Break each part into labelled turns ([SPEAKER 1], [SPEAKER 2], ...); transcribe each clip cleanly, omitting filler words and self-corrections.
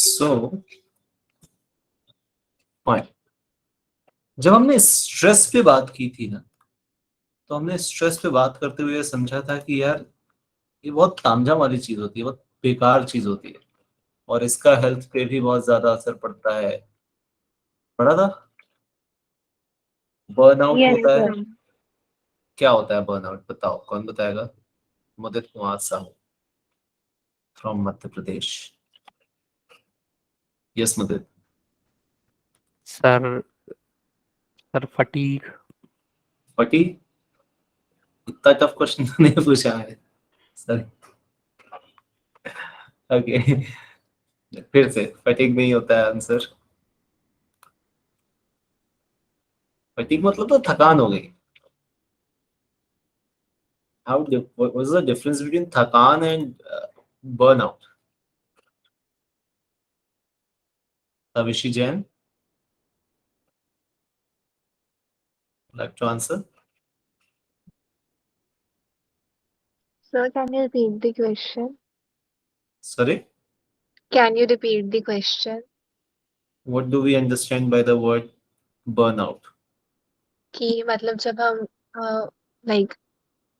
[SPEAKER 1] So fine, जब हमने stress पे बात की थी ना, तो हमने स्ट्रेस पे बात करते हुए समझा था कि यार ये बहुत तामझाम वाली चीज होती है, बहुत बेकार चीज होती है, और इसका हेल्थ पे भी बहुत ज्यादा असर पड़ता है। पढ़ा था, बर्नआउट
[SPEAKER 2] Yes,
[SPEAKER 1] होता है।
[SPEAKER 2] sir.
[SPEAKER 1] क्या होता है बर्नआउट, बताओ, कौन बताएगा? Mudit Kumar Sahu from Madhya Pradesh. Yes Mudit.
[SPEAKER 3] Sir sir fatigue.
[SPEAKER 1] फटी, इतना टफ क्वेश्चन नहीं पूछा है सर। ओके, फिर से, फटीग नहीं होता है आंसर। फटीग मतलब तो थकान हो गई। what was the difference between थकान and burnout? Avishi Jain, like to answer?
[SPEAKER 2] Sir, can you repeat the question?
[SPEAKER 1] Sorry,
[SPEAKER 2] Can you repeat the question?
[SPEAKER 1] what do we understand by the word burnout?
[SPEAKER 2] कि मतलब जब हम like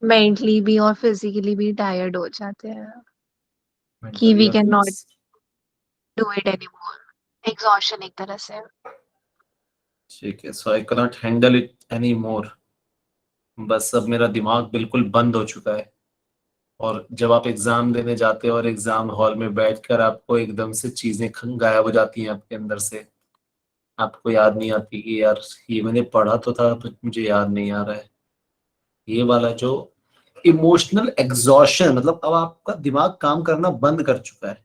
[SPEAKER 2] mentally भी और physically भी tired हो जाते हैं कि
[SPEAKER 1] Mentally
[SPEAKER 2] we
[SPEAKER 1] or
[SPEAKER 2] can not
[SPEAKER 1] physically?
[SPEAKER 2] Do it anymore, exhaustion एक तरह से।
[SPEAKER 1] ठीक है, so I cannot handle it anymore. बस अब मेरा दिमाग बिल्कुल बंद हो चुका है। और जब आप एग्जाम देने जाते हो और एग्जाम हॉल में बैठकर आपको एकदम से चीजें गायब हो जाती हैं आपके अंदर से, आपको याद नहीं आती कि यार ये मैंने पढ़ा तो था पर मुझे याद नहीं आ रहा है। ये वाला जो इमोशनल एग्जॉशन, मतलब अब आपका दिमाग काम करना बंद कर चुका है,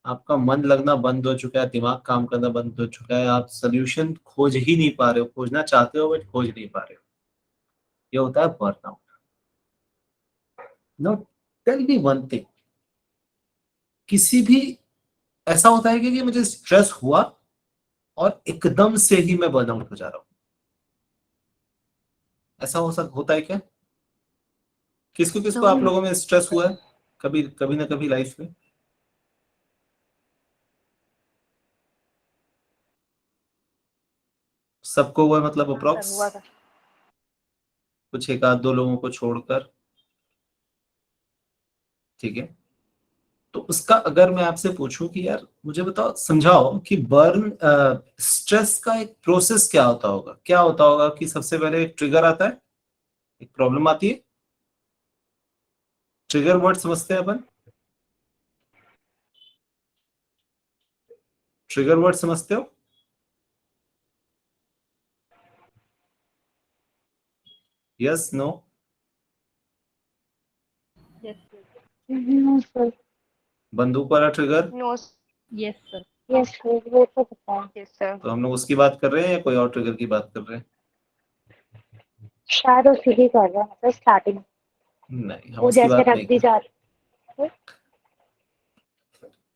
[SPEAKER 1] आपका मन लगना बंद हो चुका है, दिमाग काम करना बंद हो चुका है, आप सोल्यूशन खोज ही नहीं पा रहे हो, खोजना चाहते हो बट खोज नहीं पा रहे हो। ये होता है burnout. No, tell me one thing, किसी भी ऐसा होता है कि मुझे स्ट्रेस हुआ और एकदम से ही मैं बर्नआउट हो जा रहा हूँ? ऐसा होता है क्या? किसको किसको आप
[SPEAKER 2] No.
[SPEAKER 1] लोगों में स्ट्रेस हुआ है कभी कभी ना कभी लाइफ में? सबको हुआ है मतलब
[SPEAKER 4] हाँ सर,
[SPEAKER 1] अप्रोक्स?
[SPEAKER 4] हुआ था।
[SPEAKER 1] कुछ एक आध दो लोगों को छोड़कर, ठीक है। तो उसका अगर मैं आपसे पूछूं कि यार मुझे बताओ, समझाओ कि बर्न स्ट्रेस का एक प्रोसेस क्या होता होगा, क्या होता होगा कि सबसे पहले एक ट्रिगर आता है, एक प्रॉब्लम आती है। ट्रिगर वर्ड समझते हैं अपन? ट्रिगर वर्ड समझते हो? Yes, no?
[SPEAKER 4] Yes
[SPEAKER 2] No, sir.
[SPEAKER 1] बंदूक वाला trigger?
[SPEAKER 4] No yes sir.
[SPEAKER 2] Yes, sir. वो तो पता है।
[SPEAKER 4] Yes sir.
[SPEAKER 1] तो हम लोग उसकी बात कर रहे हैं या कोई और ट्रिगर की बात कर रहे हैं?
[SPEAKER 2] शायद उसी की कर रहा है, मतलब स्टार्टिंग
[SPEAKER 1] नहीं, हम
[SPEAKER 2] वो
[SPEAKER 1] उसकी
[SPEAKER 2] जैसे
[SPEAKER 1] बात
[SPEAKER 2] रख
[SPEAKER 1] नहीं
[SPEAKER 2] दी
[SPEAKER 1] कर।
[SPEAKER 2] जा रही है।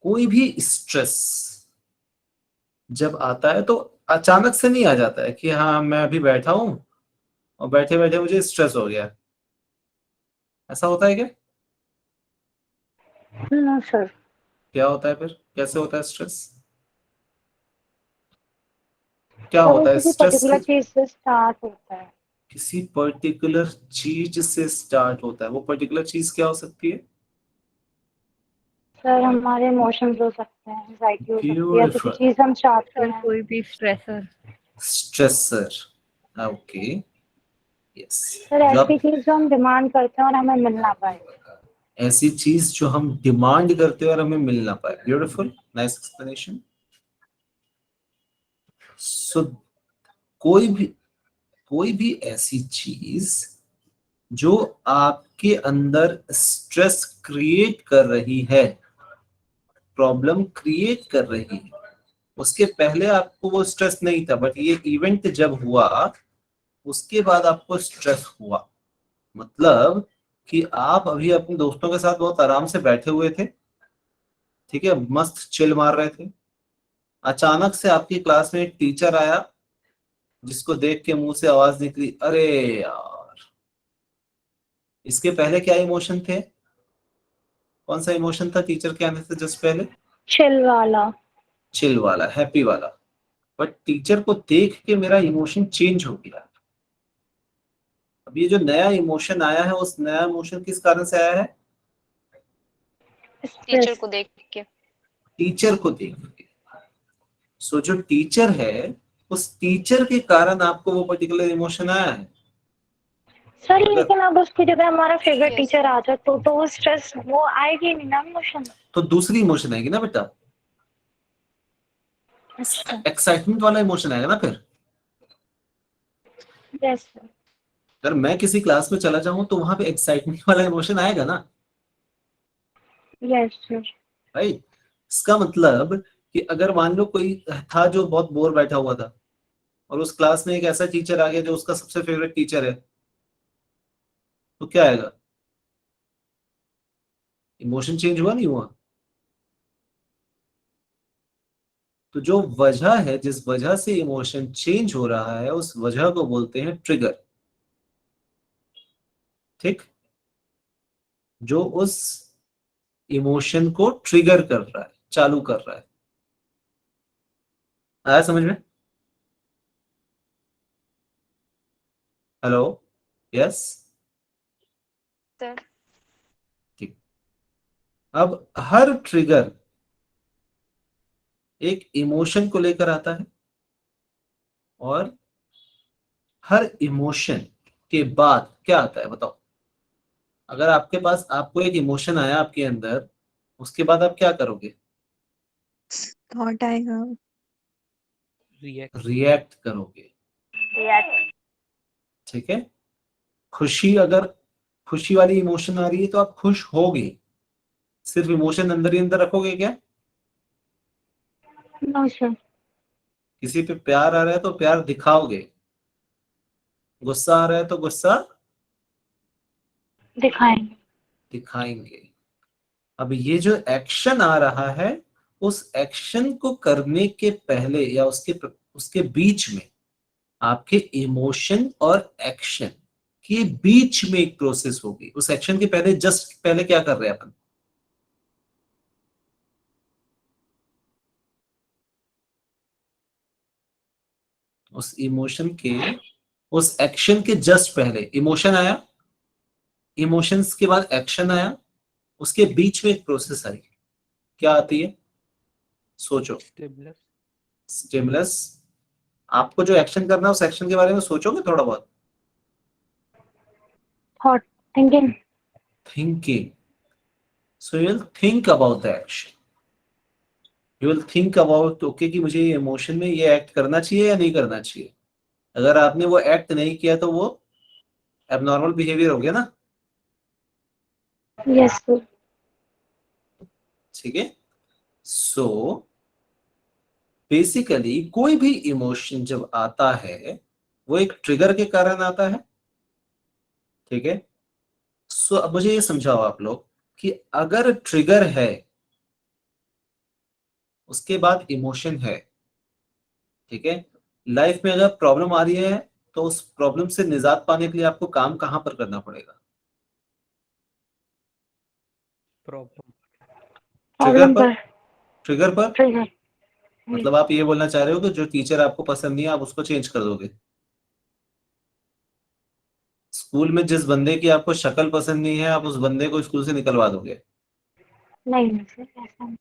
[SPEAKER 1] कोई भी स्ट्रेस जब आता है तो अचानक से नहीं आ जाता है कि हाँ मैं अभी बैठा हूं और बैठे बैठे मुझे स्ट्रेस हो गया। ऐसा होता है क्या?
[SPEAKER 2] No sir.
[SPEAKER 1] क्या होता है फिर, कैसे होता है स्ट्रेस? क्या
[SPEAKER 2] सर वो
[SPEAKER 1] होता है
[SPEAKER 2] किसी
[SPEAKER 1] स्ट्रेस?
[SPEAKER 2] पर्टिकुलर चीज से स्टार्ट होता है।
[SPEAKER 1] किसी पर्टिकुलर चीज से स्टार्ट होता है। वो पर्टिकुलर चीज क्या हो सकती है?
[SPEAKER 2] सर हमारे इमोशंस हो सकते हैं, एंजाइटी हो सकती है, या किसी
[SPEAKER 1] ब्यूटीफुल।
[SPEAKER 2] चीज हम चाहते
[SPEAKER 4] सर
[SPEAKER 2] हैं।
[SPEAKER 4] कोई भी stressor.
[SPEAKER 1] Stressor, okay, yes.
[SPEAKER 2] Sir
[SPEAKER 1] जो
[SPEAKER 2] ऐसी
[SPEAKER 1] आप,
[SPEAKER 2] चीज जो हम डिमांड करते हैं और हमें मिल ना पाए।
[SPEAKER 1] ऐसी चीज जो हम डिमांड करते हैं और हमें मिल ना पाए। Beautiful, nice explanation. सो कोई भी ऐसी चीज जो आपके अंदर स्ट्रेस क्रिएट कर रही है, प्रॉब्लम क्रिएट कर रही है, उसके पहले आपको वो स्ट्रेस नहीं था, बट ये इवेंट जब हुआ उसके बाद आपको स्ट्रेस हुआ। मतलब कि आप अभी अपने दोस्तों के साथ बहुत आराम से बैठे हुए थे, ठीक है, मस्त चिल मार रहे थे। अचानक से आपकी क्लास में एक टीचर आया जिसको देख के मुंह से आवाज निकली, अरे यार। इसके पहले क्या इमोशन थे? कौन सा इमोशन था टीचर के आने से जस्ट पहले?
[SPEAKER 2] चिल वाला।
[SPEAKER 1] चिल वाला, हैप्पी वाला। बट टीचर को देख के मेरा इमोशन चेंज हो गया। अब ये जो नया इमोशन आया है, उस नया इमोशन किस कारण से आया है?
[SPEAKER 5] टीचर को देख के।
[SPEAKER 1] टीचर को देख के। सो जो टीचर है, उस टीचर के कारण आपको वो पर्टिकुलर इमोशन आया है।
[SPEAKER 6] सर लेकिन अब उसकी जगह हमारा फेवरेट
[SPEAKER 5] Yes,
[SPEAKER 6] टीचर
[SPEAKER 5] sir.
[SPEAKER 6] आ जाए तो वो स्ट्रेस वो आएगी नहीं ना इमोशन।
[SPEAKER 1] तो दूसरी इमोशन आएगी ना बेटा,
[SPEAKER 6] अच्छा
[SPEAKER 1] एक्साइटमेंट वाला इमोशन आएगा ना फिर।
[SPEAKER 6] यस
[SPEAKER 1] अगर मैं किसी क्लास में चला जाऊं तो वहां पे एक्साइटमेंट वाला इमोशन आएगा ना,
[SPEAKER 6] यस सर।
[SPEAKER 1] राइट। इसका मतलब कि अगर मान लो कोई था जो बहुत बोर बैठा हुआ था, और उस क्लास में एक ऐसा टीचर आ गया जो उसका सबसे फेवरेट टीचर है, तो क्या आएगा? इमोशन चेंज हुआ नहीं हुआ? तो जो वजह है, जिस वजह से इमोशन चेंज हो रहा है, उस वजह को बोलते हैं ट्रिगर। ठीक, जो उस इमोशन को ट्रिगर कर रहा है, चालू कर रहा है। आया समझ में? Hello, yes.
[SPEAKER 5] सर
[SPEAKER 1] ठीक, अब हर ट्रिगर एक इमोशन को लेकर आता है, और हर इमोशन के बाद क्या आता है बताओ? अगर आपके पास, आपको एक इमोशन आया आपके अंदर, उसके बाद आप क्या करोगे?
[SPEAKER 2] थॉट आएगा।
[SPEAKER 1] रिएक्ट करोगे। ठीक है, खुशी, अगर खुशी वाली इमोशन आ रही है तो आप खुश होगे। सिर्फ इमोशन अंदर ही अंदर रखोगे क्या?
[SPEAKER 6] No sir.
[SPEAKER 1] किसी पे प्यार आ रहा है तो प्यार दिखाओगे, गुस्सा आ रहा है तो गुस्सा
[SPEAKER 6] दिखाएंगे।
[SPEAKER 1] दिखाएंगे। अब ये जो एक्शन आ रहा है, उस एक्शन को करने के पहले या उसके बीच में आपके इमोशन और एक्शन के बीच में एक प्रोसेस होगी। उस एक्शन के पहले, जस्ट पहले क्या कर रहे हैं अपन? उस इमोशन के, उस एक्शन के जस्ट पहले इमोशन आया, इमोशंस के बाद एक्शन आया, उसके बीच में एक प्रोसेस आई। क्या आती है? सोचो। स्टिमुलस। आपको जो एक्शन करना है, उस एक्शन के बारे में सोचोगे थोड़ा बहुत?
[SPEAKER 6] Thought thinking.
[SPEAKER 1] Thinking. So you'll think about the action. You will think about, okay, कि मुझे ये इमोशन में ये एक्ट करना चाहिए या नहीं करना चाहिए। अगर आपने वो एक्ट नहीं किया तो वो एबनॉर्मल बिहेवियर हो गया ना।
[SPEAKER 6] Yes sir.
[SPEAKER 1] ठीक है, सो बेसिकली कोई भी इमोशन जब आता है, वो एक ट्रिगर के कारण आता है। ठीक है, सो अब मुझे ये समझाओ आप लोग कि अगर ट्रिगर है, उसके बाद इमोशन है, ठीक है, लाइफ में अगर प्रॉब्लम आ रही है, तो उस प्रॉब्लम से निजात पाने के लिए आपको काम कहां पर करना पड़ेगा? ट्रिगर पर। ट्रिगर पर
[SPEAKER 6] ट्रिगर।
[SPEAKER 1] मतलब आप ये बोलना चाह रहे हो कि जो टीचर आपको पसंद नहीं है, आप उसको चेंज कर दोगे। स्कूल में जिस बंदे की आपको शक्ल पसंद नहीं है, आप उस बंदे को स्कूल से निकलवा दोगे।
[SPEAKER 6] नहीं सर ऐसा नहीं।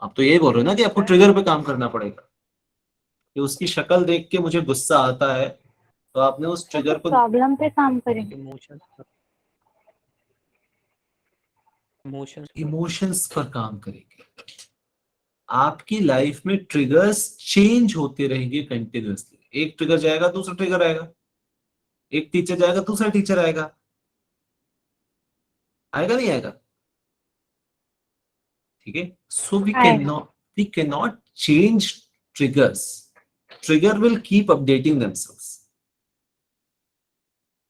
[SPEAKER 1] आप तो यही बोल रहे हो ना कि आपको ट्रिगर पे काम करना पड़ेगा, कि उसकी शक्ल देख के मुझे गुस्सा आता है, तो आपने उस ट्रिगर को,
[SPEAKER 6] प्रॉब्लम पे काम करेंगे।
[SPEAKER 1] इमोशंस पर काम करेंगे। आपकी लाइफ में ट्रिगर्स चेंज होते रहेंगे कंटिन्यूअसली। एक ट्रिगर जाएगा, दूसरा ट्रिगर आएगा, एक टीचर जाएगा, दूसरा टीचर आएगा। आएगा नहीं आएगा? ठीक है, so we can not change triggers. Trigger will keep updating themselves.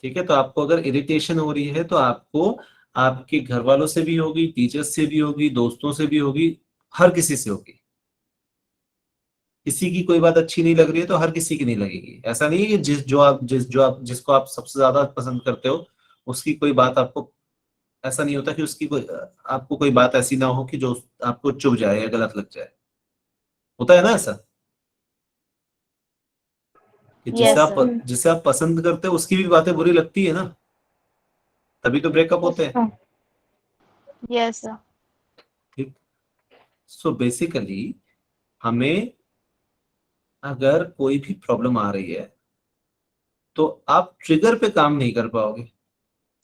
[SPEAKER 1] ठीक है, तो आपको अगर इरिटेशन हो रही है, तो आपको आपके घर वालों से भी होगी, टीचर्स से भी होगी, दोस्तों से भी होगी, हर किसी से होगी। किसी की कोई बात अच्छी नहीं लग रही है तो हर किसी की नहीं लगेगी। ऐसा नहीं है कि जिसको आप सबसे ज्यादा पसंद करते हो, उसकी कोई बात आपको, ऐसा नहीं होता कि उसकी कोई, आपको कोई बात ऐसी ना हो कि जो आपको चुभ जाए या गलत लग जाए। होता है ना ऐसा कि
[SPEAKER 5] Yes, sir.
[SPEAKER 1] जिसे आप पसंद करते हो उसकी भी बातें बुरी लगती है ना, तभी तो ब्रेकअप होते हैं।
[SPEAKER 6] हाँ,
[SPEAKER 5] Yes, sir.
[SPEAKER 1] ठीक। सो बेसिकली हमें अगर कोई भी प्रॉब्लम आ रही है तो आप ट्रिगर पे काम नहीं कर पाओगे।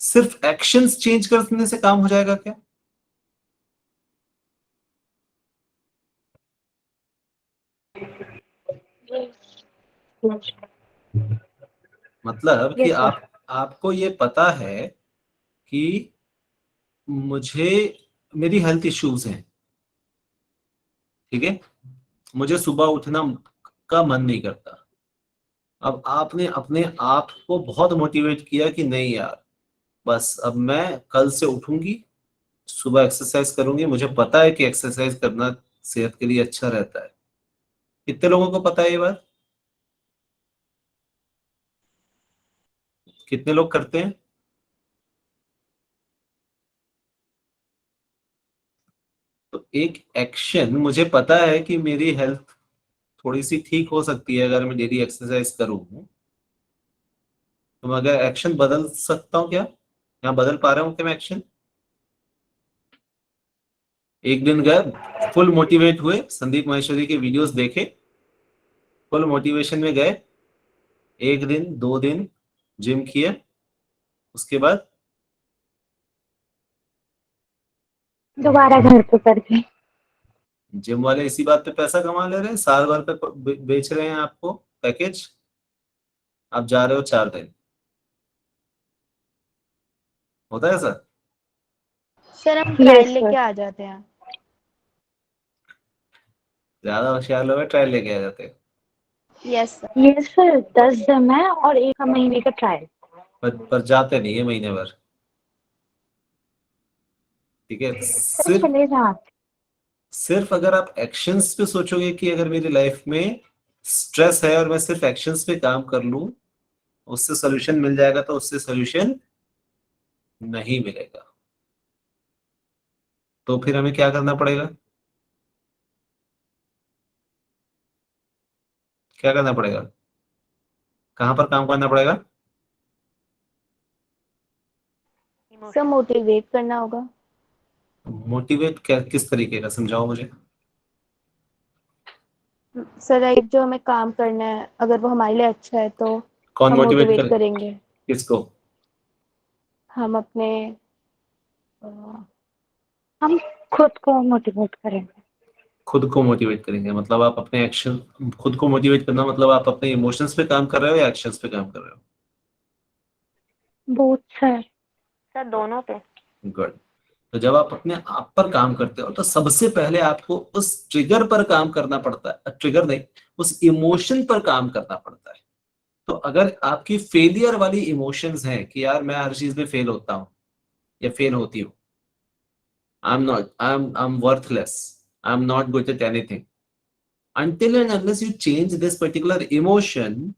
[SPEAKER 1] सिर्फ एक्शंस चेंज करने से काम हो जाएगा क्या? मतलब कि
[SPEAKER 6] Yes, sir.
[SPEAKER 1] आपको ये पता है कि मुझे मेरी हेल्थ इश्यूज हैं, ठीक है, मुझे सुबह उठना का मन नहीं करता। अब आपने अपने आप को बहुत मोटिवेट किया कि नहीं यार, बस अब मैं कल से उठूंगी, सुबह एक्सरसाइज करूंगी, मुझे पता है कि एक्सरसाइज करना सेहत के लिए अच्छा रहता है। कितने लोगों को पता है ये बात? कितने लोग करते हैं? तो एक एक्शन, मुझे पता है कि मेरी हेल्थ थोड़ी सी ठीक हो सकती है अगर मैं डेली एक्सरसाइज करूं, तो मैं अगर एक्शन बदल सकता हूँ क्या? यहाँ बदल पा रहा हूँ क्या मैं एक्शन? एक दिन गए, फुल मोटिवेट हुए, संदीप महेश्वरी के वीडियोस देखे, फुल मोटिवेशन में गए, एक दिन 2 दिन जिम किए, उसके बाद
[SPEAKER 6] दोबारा घर पे करके।
[SPEAKER 1] जिम वाले इसी बात पे पैसा कमा ले रहे हैं, साल भर पे बेच रहे हैं आपको पैकेज, आप जा रहे हो 4 दिन। होता है सर?
[SPEAKER 5] सर हम
[SPEAKER 6] Yes,
[SPEAKER 5] ट्रायल
[SPEAKER 6] sir.
[SPEAKER 5] लेके आ जाते हैं।
[SPEAKER 1] ज्यादा होशियार लोग ट्रायल लेके आ जाते हैं,
[SPEAKER 5] Yes, sir.
[SPEAKER 6] Yes, sir. 10 दिन है और 1 महीने का ट्रायल।
[SPEAKER 1] पर जाते नहीं है महीने भर। ठीक है,
[SPEAKER 6] सर चले जाते।
[SPEAKER 1] सिर्फ अगर आप एक्शंस पे सोचोगे कि अगर मेरी लाइफ में स्ट्रेस है और मैं सिर्फ एक्शंस पे काम कर लूं उससे सोल्यूशन मिल जाएगा, तो उससे सोल्यूशन नहीं मिलेगा। तो फिर हमें क्या करना पड़ेगा? क्या करना पड़ेगा? कहाँ पर काम करना पड़ेगा?
[SPEAKER 5] सर मोटिवेट करना होगा।
[SPEAKER 1] मोटिवेट किस तरीके का, समझाओ मुझे।
[SPEAKER 5] सर लाइक जो हमें काम करना है अगर वो हमारे लिए अच्छा है तो
[SPEAKER 1] कौन
[SPEAKER 5] हम
[SPEAKER 1] मोटिवेट
[SPEAKER 5] मोटिवेट
[SPEAKER 1] करे?
[SPEAKER 5] करेंगे।
[SPEAKER 1] किसको?
[SPEAKER 5] हम अपने
[SPEAKER 6] हम खुद को मोटिवेट करेंगे।
[SPEAKER 1] खुद को मोटिवेट करेंगे, मतलब आप अपने एक्शन, खुद को मोटिवेट करना मतलब आप अपने इमोशंस पे काम कर रहे हो या एक्शंस पे काम कर रहे हो?
[SPEAKER 6] Both sir.
[SPEAKER 5] सर दोनों पे।
[SPEAKER 1] गुड। तो जब आप अपने आप पर काम करते हो तो सबसे पहले आपको उस ट्रिगर पर काम करना पड़ता है, ट्रिगर नहीं, उस इमोशन पर काम करना पड़ता है। तो अगर आपकी फेलियर वाली इमोशंस हैं कि यार मैं हर चीज में फेल होता हूँ या फेल होती हूँ, I am worthless, I am not good at anything, until and unless you change this particular emotion,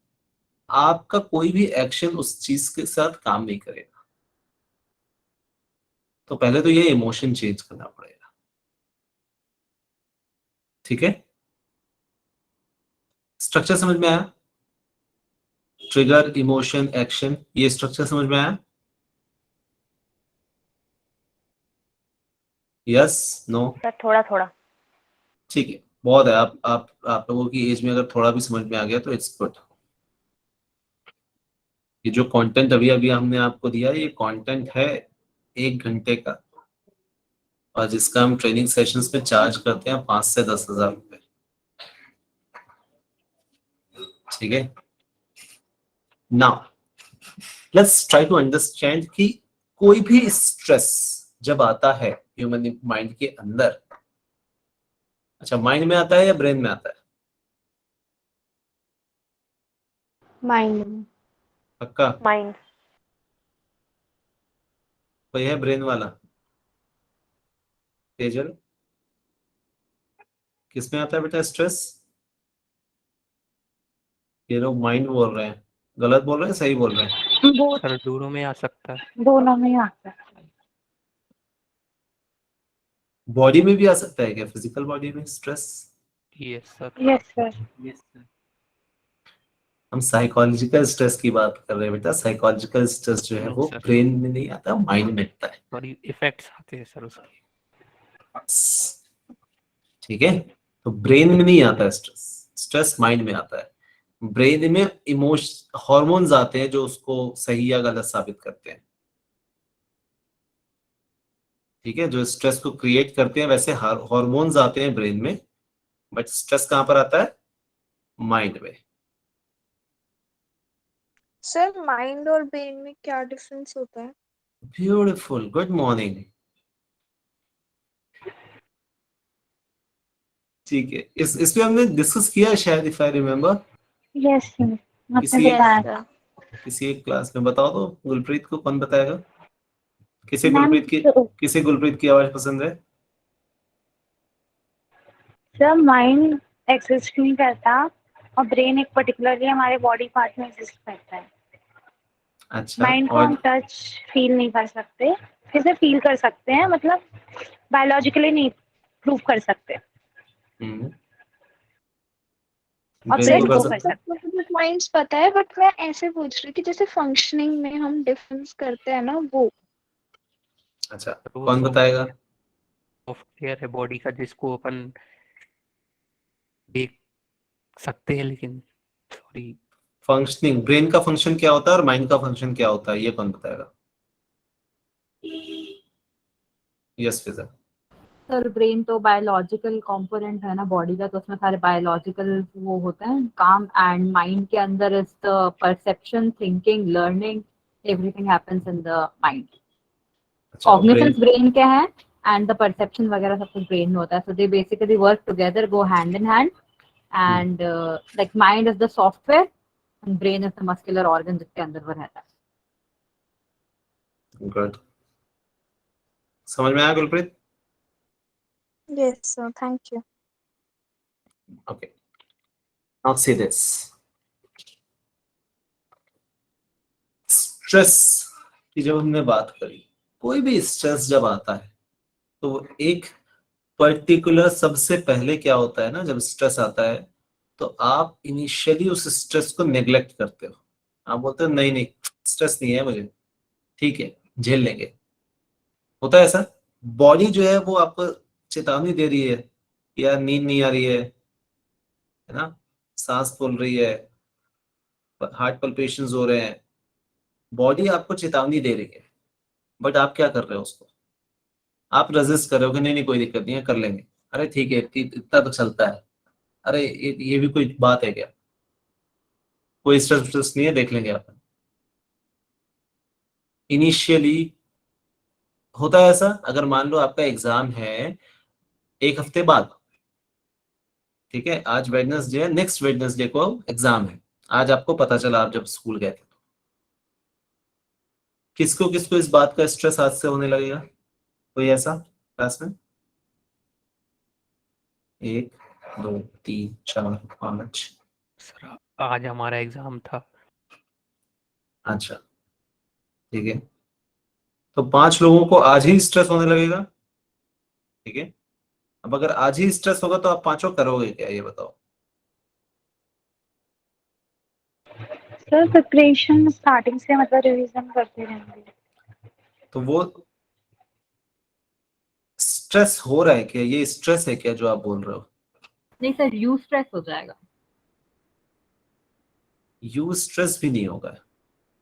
[SPEAKER 1] आपका कोई भी एक्शन उस चीज के साथ काम नहीं करेगा। तो पहले तो ये इमोशन चेंज करना पड़ेगा, ठीक है? स्ट्रक्चर समझ में आया? ट्रिगर, इमोशन, एक्शन, ये स्ट्रक्चर समझ में आया? Yes, no?
[SPEAKER 5] सर थोड़ा थोड़ा।
[SPEAKER 1] ठीक है, बहुत है। आप लोगों की एज में अगर थोड़ा भी समझ में आ गया तो इट्स गुड। ये जो कंटेंट अभी अभी हमने आपको दिया, ये कंटेंट है 1 घंटे का, और जिसका हम ट्रेनिंग सेशंस में चार्ज करते हैं 5 से 10 हजार रुपए, ठीक है? Now let's try to understand कि कोई भी स्ट्रेस जब आता है ह्यूमन माइंड के अंदर, अच्छा माइंड में आता है या ब्रेन में आता है?
[SPEAKER 5] माइंड।
[SPEAKER 1] पक्का?
[SPEAKER 5] माइंड।
[SPEAKER 1] कोई है ब्रेन वाला? तेजल, किस में आता है बेटा स्ट्रेस? ये लोग माइंड बोल रहे हैं, गलत बोल रहे हैं सही बोल रहे हैं?
[SPEAKER 6] बोथ,
[SPEAKER 3] सर दोनों में आ सकता है।
[SPEAKER 6] दोनों में आता है।
[SPEAKER 1] बॉडी में भी आ सकता है क्या, फिजिकल बॉडी में stress?
[SPEAKER 3] Yes sir.
[SPEAKER 6] Yes sir.
[SPEAKER 1] हम साइकोलॉजिकल स्ट्रेस की बात कर रहे हैं बेटा। साइकोलॉजिकल स्ट्रेस जो है
[SPEAKER 3] No,
[SPEAKER 1] वो
[SPEAKER 3] sir.
[SPEAKER 1] ब्रेन में नहीं आता, माइंड में आता है।
[SPEAKER 3] सॉरी, इफेक्ट्स आते हैं सर उसके।
[SPEAKER 1] ठीक है, तो ब्रेन में नहीं आता है स्ट्रेस, स्ट्रेस माइंड में आता है। ब्रेन में इमोशन हार्मोन्स आते हैं जो उसको सही या गलत साबित करते हैं। ठीक है, जो स्ट्रेस को क्रिएट करते हैं वैसे हार्मोन्स आते हैं ब्रेन में, बट स्ट्रेस कहां पर आता है? माइंड में।
[SPEAKER 2] सर माइंड और ब्रेन में क्या डिफरेंस होता है?
[SPEAKER 1] Beautiful, good morning. ठीक है, इस पे हमने डिस्कस किया है शायद, if I remember,
[SPEAKER 6] yes sir, आपने
[SPEAKER 1] किसी
[SPEAKER 6] बताया।
[SPEAKER 1] किसी एक क्लास में। बताओ तो गुलप्रीत को, कौन बताएगा?
[SPEAKER 6] मैम
[SPEAKER 1] किसे गुलप्रीत की आवाज पसंद है?
[SPEAKER 6] सर माइंड एग्जिस्ट नहीं करता और ब्रेन एक पर्टिकुलरली हमारे बॉडी पार्ट में एग्जिस्ट करता है।
[SPEAKER 1] अच्छा,
[SPEAKER 6] माइंड को
[SPEAKER 1] और
[SPEAKER 6] हम टच फील नहीं कर सकते, कैसे फील कर सकते हैं मतलब बायोलॉजिकली नहीं प्रूव कर सकते, और
[SPEAKER 1] ब्रेन
[SPEAKER 6] ब्रेन
[SPEAKER 1] को
[SPEAKER 6] को
[SPEAKER 1] कर
[SPEAKER 6] कर
[SPEAKER 1] सकते हैं।
[SPEAKER 6] सकते
[SPEAKER 2] मुझे माइंड्स पता है, बट मैं ऐसे पूछ रही थी जैसे फंक्शनिंग में हम डिफरेंस करते हैं ना, वो।
[SPEAKER 1] अच्छा,
[SPEAKER 3] तो वो
[SPEAKER 1] कौन बताएगा?
[SPEAKER 3] सॉफ्टवेयर है बॉडी का जिसको अपन देख सकते हैं, लेकिन सॉरी।
[SPEAKER 1] फंक्शनिंग, ब्रेन का फंक्शन क्या होता है और माइंड का फंक्शन क्या होता है, ये कौन बताएगा? यस फिजा।
[SPEAKER 7] सर ब्रेन तो बायोलॉजिकल कंपोनेंट है ना बॉडी का, तो उसमें सारे बायोलॉजिकल वो होते हैं काम, एंड माइंड के अंदर is the perception, thinking, learning, everything happens in the mind.
[SPEAKER 1] अच्छा, और
[SPEAKER 7] कॉग्निशंस
[SPEAKER 1] ब्रेन,
[SPEAKER 7] ब्रेन के हैं एंड द परसेप्शन वगैरह सब कुछ ब्रेन में होता है, so they basically work together, go hand in hand, and like mind is the software and brain is the muscular organ जिसके अंदर वो रहता है।
[SPEAKER 1] गुड, समझ में आया Gulpreet?
[SPEAKER 2] Yes sir, thank you.
[SPEAKER 1] Okay, now say this stress की जब हमने बात करी, कोई भी स्ट्रेस जब आता है तो एक पर्टिकुलर, सबसे पहले क्या होता है ना, जब स्ट्रेस आता है तो आप इनिशियली उस स्ट्रेस को नेग्लेक्ट करते हो। आप बोलते हो नहीं नहीं, स्ट्रेस नहीं है मुझे, ठीक है झेल लेंगे। होता है ऐसा। बॉडी जो है वो आपको चेतावनी दे रही है कि यार नींद नहीं आ रही है ना, सांस फूल रही है, हार्ट पल्पेशंस हो रहे हैं, बॉडी आपको चेतावनी दे रही है, बट आप क्या कर रहे हो उसको? आप रेजिस्ट कर रहे हो कि नहीं नहीं कोई दिक्कत नहीं है, कर लेंगे, अरे ठीक है इतना तो चलता है, अरे ये भी कोई बात है क्या, कोई स्ट्रेस नहीं है, देख लेंगे आप। इनिशियली होता है ऐसा। अगर मान लो आपका एग्जाम है एक हफ्ते बाद, ठीक है, आज वेडनेसडे है, नेक्स्ट वेडनेसडे को एग्जाम है, आज आपको पता चला आप जब स्कूल गए थे, किसको किसको इस बात का स्ट्रेस आज से होने लगेगा? कोई ऐसा क्लास में? 1 2 3 4 5।
[SPEAKER 3] सर आज हमारा एग्जाम था।
[SPEAKER 1] अच्छा, ठीक है, तो 5 लोगों को आज ही स्ट्रेस होने लगेगा। ठीक है, अब अगर आज ही स्ट्रेस होगा तो आप पांचों करोगे क्या, ये बताओ?
[SPEAKER 6] सर प्रिपरेशन स्टार्टिंग से मतलब रिवीजन करते रहेंगे।
[SPEAKER 1] तो वो स्ट्रेस हो रहा है क्या, ये स्ट्रेस है क्या जो आप बोल रहे हो?
[SPEAKER 7] नहीं सर, यू स्ट्रेस हो जाएगा।
[SPEAKER 1] यू स्ट्रेस भी नहीं होगा,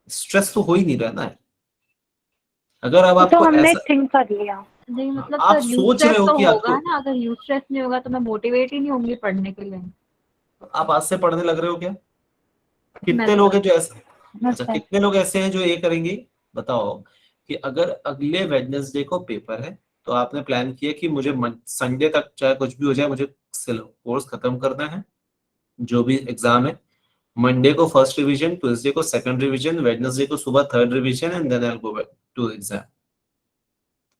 [SPEAKER 1] स्ट्रेस तो हो ही नहीं रहा ना। अगर अब
[SPEAKER 6] तो
[SPEAKER 1] आपको
[SPEAKER 6] हमने
[SPEAKER 1] ऐसा,
[SPEAKER 6] थिंक कर लिया।
[SPEAKER 7] नहीं मतलब
[SPEAKER 1] आप
[SPEAKER 7] सर यू
[SPEAKER 1] सोच रहे
[SPEAKER 7] स्ट्रेस
[SPEAKER 1] हो
[SPEAKER 7] तो
[SPEAKER 1] कि
[SPEAKER 7] होगा
[SPEAKER 1] आपको,
[SPEAKER 7] ना, अगर यू स्ट्रेस नहीं होगा तो मैं मोटिवेट ही नहीं होंगी पढ़ने के लिए।
[SPEAKER 1] आप आज से पढ़ने लग रहे हो क्या?
[SPEAKER 7] मैं
[SPEAKER 1] कितने
[SPEAKER 7] तो
[SPEAKER 1] लोग हैं
[SPEAKER 7] कर
[SPEAKER 1] जो ऐसे, अच्छा
[SPEAKER 6] सर
[SPEAKER 1] कितने लोग ऐसे हैं जो ये करेंगे? बताओ कि अगर अगले वेडनेसडे को पेपर है तो आपने प्लान किया कि मुझे संडे तक चाहे कुछ भी हो जाए मुझे कोर्स खत्म करना है, जो भी एग्जाम है, मंडे को फर्स्ट रिवीजन, ट्यूसडे को सेकंड रिवीजन, वेडनेसडे को सुबह third revision, and then I will go back to exam.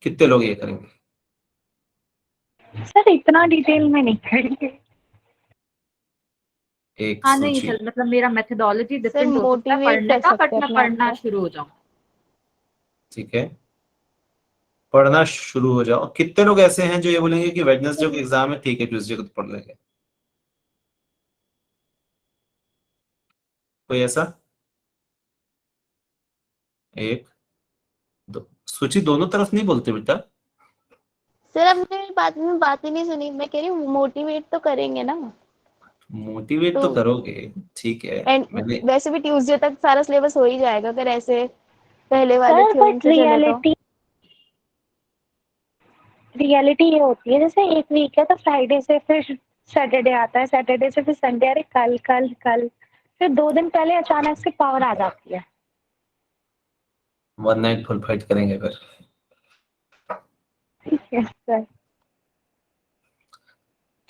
[SPEAKER 1] कितने लोग ये करेंगे?
[SPEAKER 6] सर इतना डिटेल में नहीं करेंगे।
[SPEAKER 1] एक
[SPEAKER 7] हाँ नहीं
[SPEAKER 1] सोचिए।
[SPEAKER 7] सर, मतलब मेरा मेथोडोलॉजी
[SPEAKER 5] सर
[SPEAKER 7] डिफरेंट हो सकता है
[SPEAKER 5] मोटिवेट
[SPEAKER 7] पढ़ने
[SPEAKER 5] कर
[SPEAKER 7] का,
[SPEAKER 5] सकते
[SPEAKER 7] बट
[SPEAKER 5] हैं
[SPEAKER 7] मैं
[SPEAKER 5] अपने आप
[SPEAKER 7] पढ़ना
[SPEAKER 5] को।
[SPEAKER 7] शुरू हो जाऊँ।
[SPEAKER 1] ठीक है, पढ़ना शुरू हो जाओ। कितने लोग ऐसे हैं जो ये बोलेंगे कि वेडनेसडे को एग्जाम है, ठीक है ट्यूसडे को तो पढ़ लेंगे? कोई ऐसा? एक दो, सूची दोनों तरफ नहीं बोलते बेटा।
[SPEAKER 5] सर आपने मेरी बात ही नहीं सुनी। मैं कह रही हूँ मोटिवेट तो करेंगे ना।
[SPEAKER 1] मोटिवेट तो
[SPEAKER 5] तो
[SPEAKER 1] करोगे, ठीक है।
[SPEAKER 5] एंड
[SPEAKER 1] मैंने
[SPEAKER 5] वैसे भी ट्यूसडे तक सारा सिलेबस हो ही जाएगा अगर ऐसे पहले वाले
[SPEAKER 6] सर
[SPEAKER 5] थ्योरम
[SPEAKER 6] बट
[SPEAKER 5] से चले तो।
[SPEAKER 6] रियलिटी ये होती है जैसे एक वीक है तो फ्राइडे से फिर सैटरडे आता है, सैटरडे से फिर संडे, अरे कल कल कल, फिर 2 दिन पहले अचानक से पावर आ जाती है।
[SPEAKER 1] वन नाइट फुल फाइट करेंगे फिर।
[SPEAKER 6] ठीक है सर।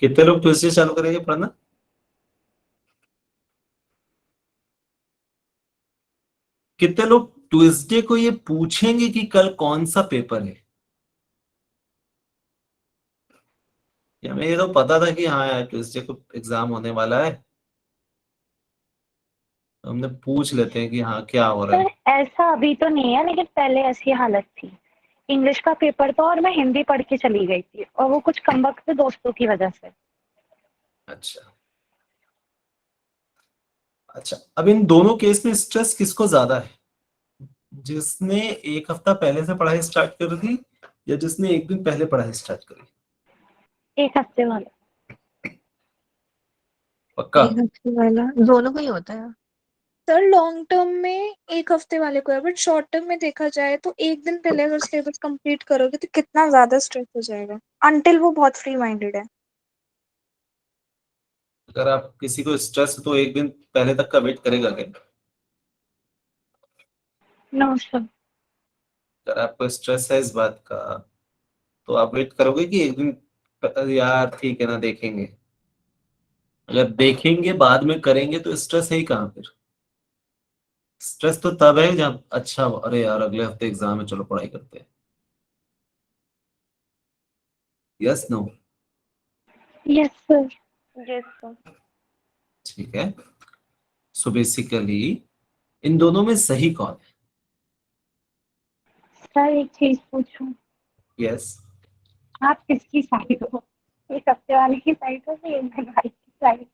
[SPEAKER 1] कितने लोग ट्यूसडे चालू करेंगे पढ़ना? कितने लोग ट्यूसडे को ये पूछेंगे कि कल कौन सा पेपर है? या मैं ये तो पता था कि हाँ यार ट्यूसडे को एग्जाम होने वाला है, तो हमने पूछ लेते हैं कि हाँ क्या हो रहा
[SPEAKER 6] सर
[SPEAKER 1] है।
[SPEAKER 6] ऐसा अभी तो नहीं है लेकिन पहले ऐसी हालत थी। इंग्लिश का पेपर था और मैं हिंदी पढ़ के चली गई थी और वो कुछ कमबख्त दोस्तों की वजह से।
[SPEAKER 1] अच्छा अच्छा, अब इन दोनों केस में स्ट्रेस किसको ज्यादा है? जिसने एक हफ्ता पहले से पढ़ाई स्टार्ट कर दी या जिसने एक दिन पहले पढ़ाई स्टार्ट करी?
[SPEAKER 6] 1 हफ्ते वाला।
[SPEAKER 1] पक्का?
[SPEAKER 2] एक हफ्ते वाला दोनों को ही होता है।
[SPEAKER 8] सर लॉन्ग टर्म में 1 हफ्ते वाले को है, बट शॉर्ट टर्म में देखा जाए तो एक दिन पहले अगर सिलेबस कंप्लीट करोगे तो कितना ज्यादा स्ट्रेस हो जाएगा अंटिल वो बहुत फ्री माइंडेड है।
[SPEAKER 1] अगर आप किसी को स्ट्रेस तो एक दिन पहले तक का वेट करेगा क्या?
[SPEAKER 6] No sir.
[SPEAKER 1] अगर आपको स्ट्रेस है इस बात का तो आप वेट करोगे कि एक दिन यार ठीक है ना देखेंगे? अगर देखेंगे बाद में करेंगे तो स्ट्रेस है ही कहाँ फिर? स्ट्रेस तो तब है जब अच्छा अरे यार अगले हफ्ते एग्जाम है चलो पढ़ाई करते हैं। Yes no?
[SPEAKER 6] Yes sir.
[SPEAKER 5] Yes sir.
[SPEAKER 1] ठीक है। सो बेसिकली इन दोनों में सही कौन है?
[SPEAKER 6] सर एक चीज पूछूं,
[SPEAKER 1] यस।
[SPEAKER 6] आप किसकी साइड हो? 1 हफ्ते वाले की साइड हो या 1 दिन वाले की साइड?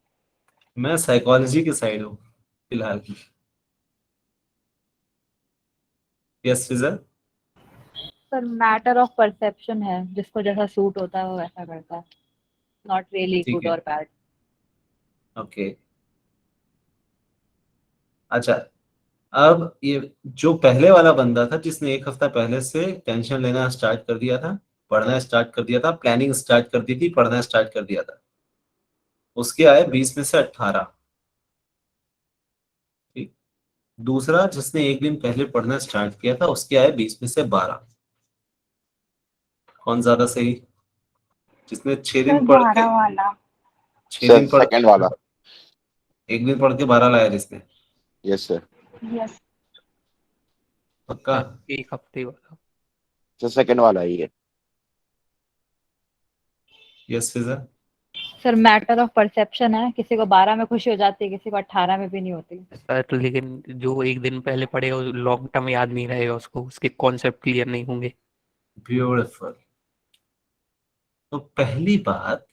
[SPEAKER 1] मैं साइकोलॉजी की साइड हूँ फिलहाल। Yes फिजर?
[SPEAKER 7] Sir matter of perception है, जिसको जैसा सूट होता है वो वैसा करता है, नॉट रियली
[SPEAKER 1] ठीक
[SPEAKER 7] गुड
[SPEAKER 1] है।
[SPEAKER 7] और बैड।
[SPEAKER 1] ओके अच्छा, अब ये जो पहले वाला बंदा था जिसने एक हफ्ता पहले से टेंशन लेना स्टार्ट कर दिया था, पढ़ना स्टार्ट कर दिया था, प्लानिंग स्टार्ट कर दी थी, पढ़ना स्टार्ट कर दिया था, उसके आए 20 में से 18। ठीक। दूसरा जिसने एक दिन पहले पढ़ना स्टार्ट किया था उसके आए 20 में से 12। कौन ज्यादा सही? जिसने 6
[SPEAKER 6] सर
[SPEAKER 1] दिन पढ़ के
[SPEAKER 6] 12 वाला।
[SPEAKER 1] 6
[SPEAKER 9] सर
[SPEAKER 1] दिन पढ़
[SPEAKER 9] सेकंड वाला।
[SPEAKER 1] एक दिन पढ़ के 12 लाया जिसने?
[SPEAKER 9] Yes sir.
[SPEAKER 6] यस।
[SPEAKER 1] पक्का?
[SPEAKER 3] एक हफ्ते वाला।
[SPEAKER 9] सर सेकंड वाला ही है।
[SPEAKER 1] Yes फिजर?
[SPEAKER 7] Sir matter of perception है, किसी को 12 में खुशी हो जाती है, किसी को 18 में भी नहीं होती।
[SPEAKER 3] सर लेकिन जो एक दिन पहले पढ़ेगा लॉन्ग टर्म याद नहीं रहेगा उसको, उसके कॉन्सेप्ट क्लियर नहीं होंगे।
[SPEAKER 1] ब्यूटीफुल। तो पहली बात,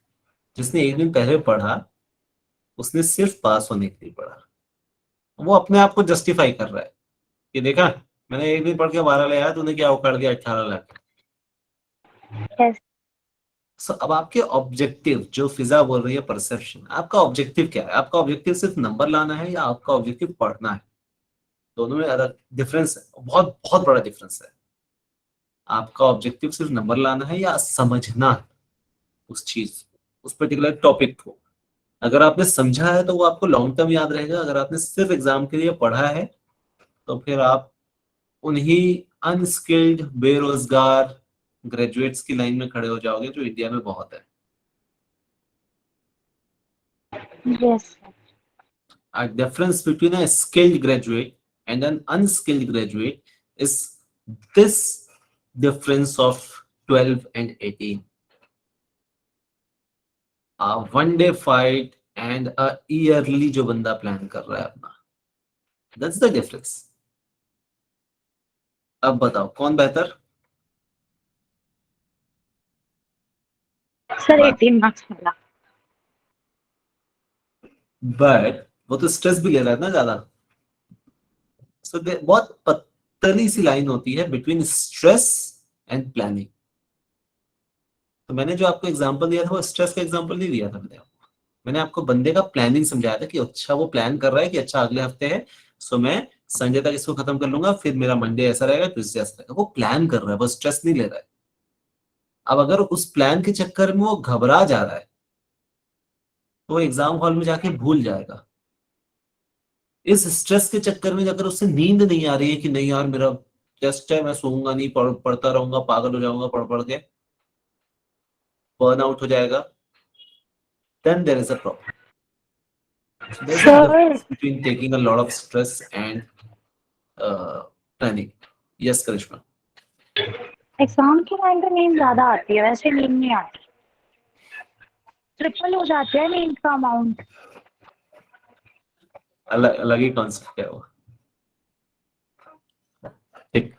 [SPEAKER 1] जिसने एक दिन पहले पढ़ा उसने सिर्फ पास होने के लिए पढ़ा। वो अपने आप को जस्टिफाई कर रहा है कि देखा मैंने एक दिन पढ़ के 12 ले आया, तूने क्या उखाड़ दिया 18 लाख।
[SPEAKER 6] यस।
[SPEAKER 1] सो अब आपके ऑब्जेक्टिव जो फिजा बोल रही है परसेप्शन, आपका ऑब्जेक्टिव क्या है? आपका ऑब्जेक्टिव सिर्फ नंबर लाना है या आपका ऑब्जेक्टिव पढ़ना है? दोनों में अलग डिफरेंस है, बहुत बहुत बड़ा डिफरेंस है। आपका ऑब्जेक्टिव सिर्फ नंबर लाना है या समझना है उस चीज, उस पर्टिकुलर टॉपिक को? अगर आपने समझा है तो वो आपको लॉन्ग टर्म याद रहेगा। अगर आपने सिर्फ एग्जाम के लिए पढ़ा है तो फिर आप उन्हीं अनस्किल्ड बेरोजगार ग्रेजुएट्स की लाइन में खड़े हो जाओगे जो इंडिया में बहुत है।
[SPEAKER 6] Yes.
[SPEAKER 1] A difference between a skilled graduate and an unskilled graduate is this difference of 12 and 18. A one day fight and a yearly जो बंदा प्लान कर रहा है अपना, that's the difference. अब बताओ कौन बेहतर?
[SPEAKER 6] सर 18 मार्क्स वाला।
[SPEAKER 1] बट वो तो स्ट्रेस भी ले रहा है ना ज्यादा। सो बहुत पतली सी लाइन होती है बिटवीन स्ट्रेस एंड प्लानिंग। तो मैंने जो आपको एग्जांपल दिया था वो स्ट्रेस का एग्जांपल नहीं दिया था मैंने आपको बंदे का प्लानिंग समझाया था कि अच्छा वो प्लान कर रहा है कि अच्छा अगले हफ्ते है, सो मैं संडे तक इसको खत्म कर लूंगा, फिर मेरा मंडे ऐसा रहेगा, ट्यूसडे ऐसा रहेगा। वो प्लान कर रहा है, वो स्ट्रेस नहीं ले रहा है। अब अगर उस प्लान के चक्कर में वो घबरा जा रहा है तो वो एग्जाम हॉल में जाके भूल जाएगा। इस स्ट्रेस के चक्कर में अगर उससे नींद नहीं आ रही है कि नहीं यार मेरा टेस्ट है, मैं सोऊंगा नहीं, पढ़ता रहूंगा, पागल हो जाऊंगा पढ़ पढ़ के, बर्न आउट हो जाएगा, then there is a problem. So there's a
[SPEAKER 6] Sir,
[SPEAKER 1] difference between taking a lot of stress and planning. Yes, Karishma.
[SPEAKER 6] Exam के टाइम पे नींद ज्यादा आती है, वैसे नींद नहीं आती, ट्रिपल हो जाती है नींद का अमाउंट।
[SPEAKER 1] अलग ही कॉन्सेप्ट है वो। ठीक,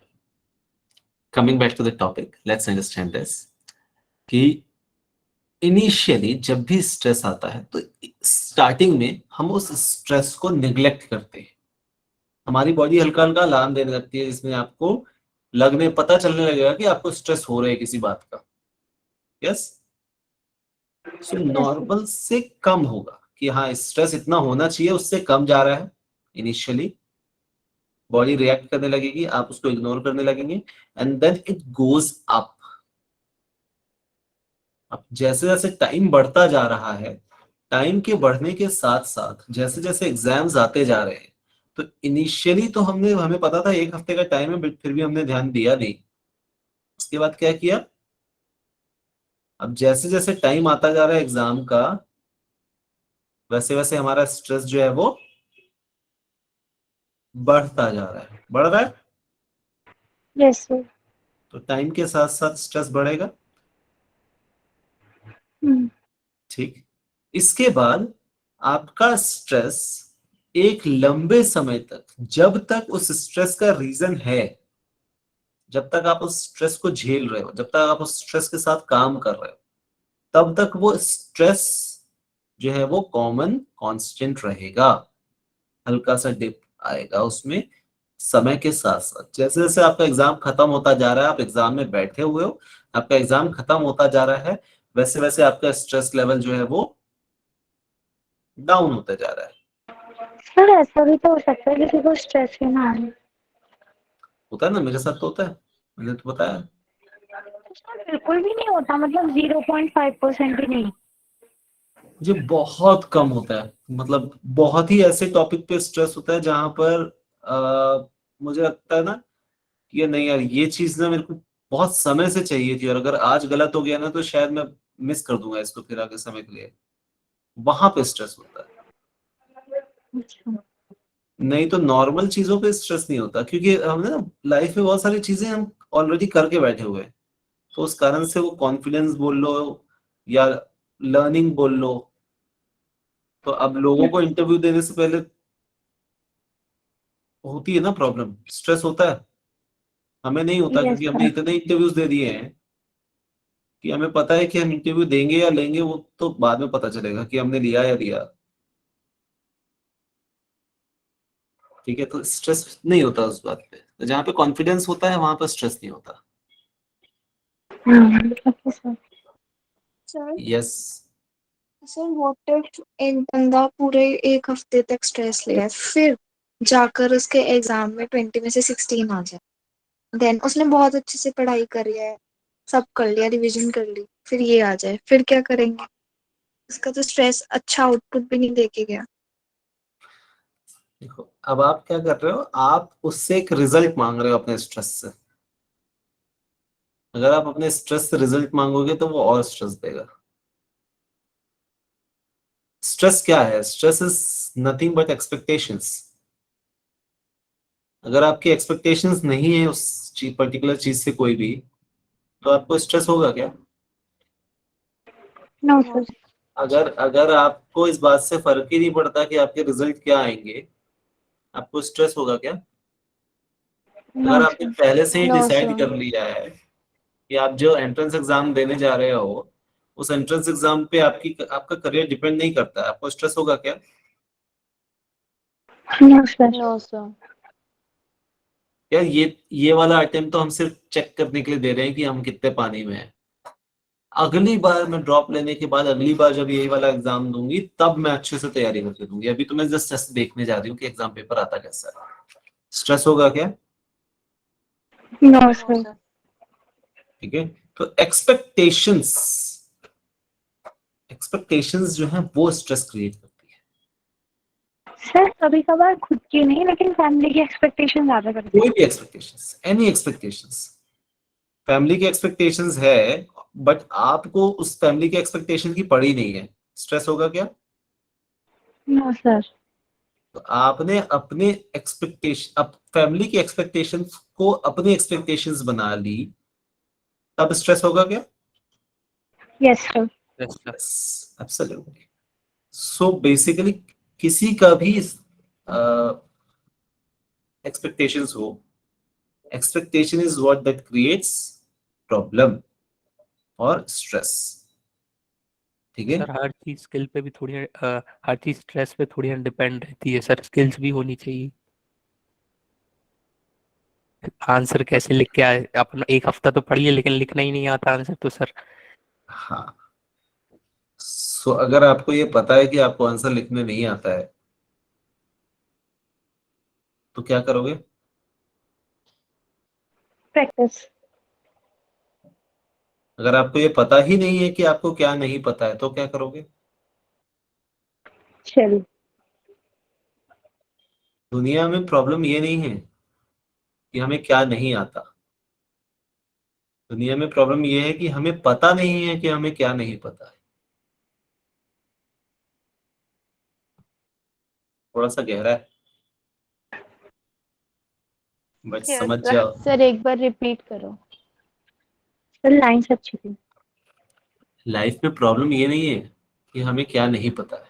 [SPEAKER 1] coming back to the topic, let's understand this कि इनिशियली जब भी स्ट्रेस आता है तो स्टार्टिंग में हम उस स्ट्रेस को निग्लेक्ट करते हैं। हमारी बॉडी हल्का हल्का अलार्म देने लगती है, जिसमें आपको पता चलने लगेगा कि आपको स्ट्रेस हो रहा है किसी बात का। यस, सो नॉर्मल से कम होगा कि हाँ स्ट्रेस इतना होना चाहिए, उससे कम जा रहा है। इनिशियली बॉडी रिएक्ट करने लगेगी, आप उसको इग्नोर करने लगेंगे, and then it goes up. अब जैसे जैसे टाइम बढ़ता जा रहा है, टाइम के बढ़ने के साथ साथ जैसे जैसे एग्जाम्स आते जा रहे हैं, तो इनिशियली तो हमें पता था 1 हफ्ते का टाइम है, बट फिर भी हमने ध्यान दिया नहीं। उसके बाद क्या किया, अब जैसे जैसे टाइम आता जा रहा है एग्जाम का, वैसे वैसे हमारा स्ट्रेस जो है वो बढ़ता जा रहा है, बढ़ रहा है।
[SPEAKER 6] Yes sir.
[SPEAKER 1] तो टाइम के साथ साथ स्ट्रेस बढ़ेगा। ठीक, इसके बाद आपका स्ट्रेस एक लंबे समय तक, जब तक उस स्ट्रेस का रीजन है, जब तक आप उस स्ट्रेस को झेल रहे हो, जब तक आप उस स्ट्रेस के साथ काम कर रहे हो, तब तक वो स्ट्रेस जो है वो कॉमन कांस्टेंट रहेगा। हल्का सा डिप आएगा उसमें समय के साथ साथ। जैसे जैसे आपका एग्जाम खत्म होता जा रहा है, आप एग्जाम में बैठे हुए हो, आपका एग्जाम खत्म होता जा रहा है, वैसे वैसे आपका स्ट्रेस लेवल जो है वो डाउन होता जा रहा है।
[SPEAKER 6] सर ऐसा भी तो हो सकता है किसी को स्ट्रेस ही ना आए।
[SPEAKER 1] होता है ना, मेरे साथ तो होता है, मैंने तो बताया।
[SPEAKER 6] सर बिल्कुल भी नहीं होता, मतलब 0.5% भी नहीं।
[SPEAKER 1] मुझे बहुत कम होता है, मतलब बहुत ही ऐसे टॉपिक पे स्ट्रेस होता है जहां पर मुझे लगता है ना कि ये नहीं यार, ये चीज ना मेरे को बहुत समय से चाहिए थी, और अगर आज गलत हो गया ना तो शायद मैं मिस कर दूंगा इसको फिर आगे समय के लिए। वहां पे स्ट्रेस होता है, नहीं तो नॉर्मल चीजों पे स्ट्रेस नहीं होता, क्योंकि हमने ना लाइफ में बहुत सारी चीजें हम ऑलरेडी करके बैठे हुए हैं, तो उस कारण से वो कॉन्फिडेंस बोल लो या लर्निंग बोल लो। तो अब लोगों को इंटरव्यू देने से पहले होती है ना प्रॉब्लम, स्ट्रेस होता है। हमें नहीं होता
[SPEAKER 6] Yes,
[SPEAKER 1] क्योंकि हमने
[SPEAKER 6] sir.
[SPEAKER 1] इतने इंटरव्यूज दे दिए हैं कि हमें पता है कि हम इंटरव्यू देंगे या लेंगे, वो तो बाद में पता चलेगा कि हमने लिया या दिया। ठीक है, तो स्ट्रेस नहीं होता उस बात पे। तो जहाँ पे कॉन्फिडेंस होता है वहां पर स्ट्रेस नहीं होता।
[SPEAKER 6] Okay, sir.
[SPEAKER 8] Sir
[SPEAKER 1] yes,
[SPEAKER 8] sir what if एक बंदा पूरे 1 हफ्ते तक स्ट्रेस ले रहा है, फिर जाकर उसके एग्जाम में 20 में से 16 आ जाए, देन उसने बहुत अच्छे से पढ़ाई करी है, सब कर लिया, रिवीजन कर ली, फिर ये आ जाए, फिर क्या करेंगे? उसका तो स्ट्रेस अच्छा आउटपुट भी नहीं देके गया।
[SPEAKER 1] देखो अब आप क्या कर रहे हो, आप उससे एक रिजल्ट मांग रहे हो अपने स्ट्रेस से। अगर आप अपने स्ट्रेस से रिजल्ट मांगोगे तो वो और स्ट्रेस देगा। स्ट्रेस क्या है? Stress is nothing but expectations. अगर आपकी एक्सपेक्टेशंस नहीं है उस पर्टिकुलर चीज से कोई भी, तो आपको स्ट्रेस होगा क्या?
[SPEAKER 6] No, sir.
[SPEAKER 1] अगर अगर आपको इस बात से फर्क ही नहीं पड़ता कि आपके रिजल्ट क्या आएंगे, आपको स्ट्रेस होगा क्या?
[SPEAKER 6] No,
[SPEAKER 1] अगर आपने
[SPEAKER 6] sir.
[SPEAKER 1] पहले से ही
[SPEAKER 2] No,
[SPEAKER 1] डिसाइड
[SPEAKER 2] sir.
[SPEAKER 1] कर लिया है कि आप जो एंट्रेंस एग्जाम देने जा रहे हो, उस एंट्रेंस एग्जाम पे आपका करियर डिपेंड नहीं करता है, आपको स्ट्रेस होगा क्या?
[SPEAKER 6] No, sir.
[SPEAKER 2] No, sir.
[SPEAKER 1] यार ये वाला आइटम तो हम सिर्फ चेक करने के लिए दे रहे हैं कि हम कितने पानी में हैं। अगली बार मैं ड्रॉप लेने के बाद अगली बार जब यही वाला एग्जाम दूंगी तब मैं अच्छे से तैयारी करके दूंगी। अभी तो मैं जस्ट देखने जा रही हूँ कि एग्जाम पेपर आता कैसा है। स्ट्रेस होगा क्या?
[SPEAKER 6] No sir.
[SPEAKER 1] ठीक है, तो एक्सपेक्टेशंस जो है वो स्ट्रेस क्रिएट करती है।
[SPEAKER 6] सर कभी कभार खुद की नहीं, लेकिन फैमिली की एक्सपेक्टेशन ज्यादा करती
[SPEAKER 1] कोई भी एक्सपेक्टेशंस, एनी एक्सपेक्टेशंस, फैमिली की एक्सपेक्टेशंस है बट आपको उस फैमिली की एक्सपेक्टेशन की पड़ी नहीं है, स्ट्रेस होगा क्या?
[SPEAKER 6] है। No sir.
[SPEAKER 1] तो आपने अपने फैमिली की एक्सपेक्टेशंस को अपनी एक्सपेक्टेशंस बना ली, तब स्ट्रेस होगा क्या?
[SPEAKER 6] Yes sir.
[SPEAKER 1] Absolutely. So basically किसी का भी एक्सपेक्टेशंस हो, expectation is what that creates problem और स्ट्रेस। ठीक है
[SPEAKER 3] सर हर चीज स्किल पे भी थोड़ी हर चीज स्ट्रेस पे थोड़ी डिपेंड रहती है सर, स्किल्स भी होनी चाहिए। आंसर कैसे लिख के आए, अपना एक हफ्ता तो पढ़िए लेकिन लिखना ही नहीं आता आंसर तो सर।
[SPEAKER 1] हाँ, सो अगर आपको ये पता है कि आपको आंसर लिखने नहीं आता है तो क्या करोगे?
[SPEAKER 6] प्रैक्टिस।
[SPEAKER 1] अगर आपको ये पता ही नहीं है कि आपको क्या नहीं पता है तो क्या करोगे?
[SPEAKER 6] चल।
[SPEAKER 1] दुनिया में प्रॉब्लम ये नहीं है कि हमें क्या नहीं आता, दुनिया में प्रॉब्लम ये है कि हमें पता नहीं है कि हमें क्या नहीं पता है। थोड़ा सा गहरा है बट
[SPEAKER 5] Yes,
[SPEAKER 1] समझ
[SPEAKER 5] sir.
[SPEAKER 1] जाओ।
[SPEAKER 5] सर एक बार रिपीट करो।
[SPEAKER 6] सर लाइन्स अच्छी थी।
[SPEAKER 1] लाइफ में प्रॉब्लम ये नहीं है कि हमें क्या नहीं पता है,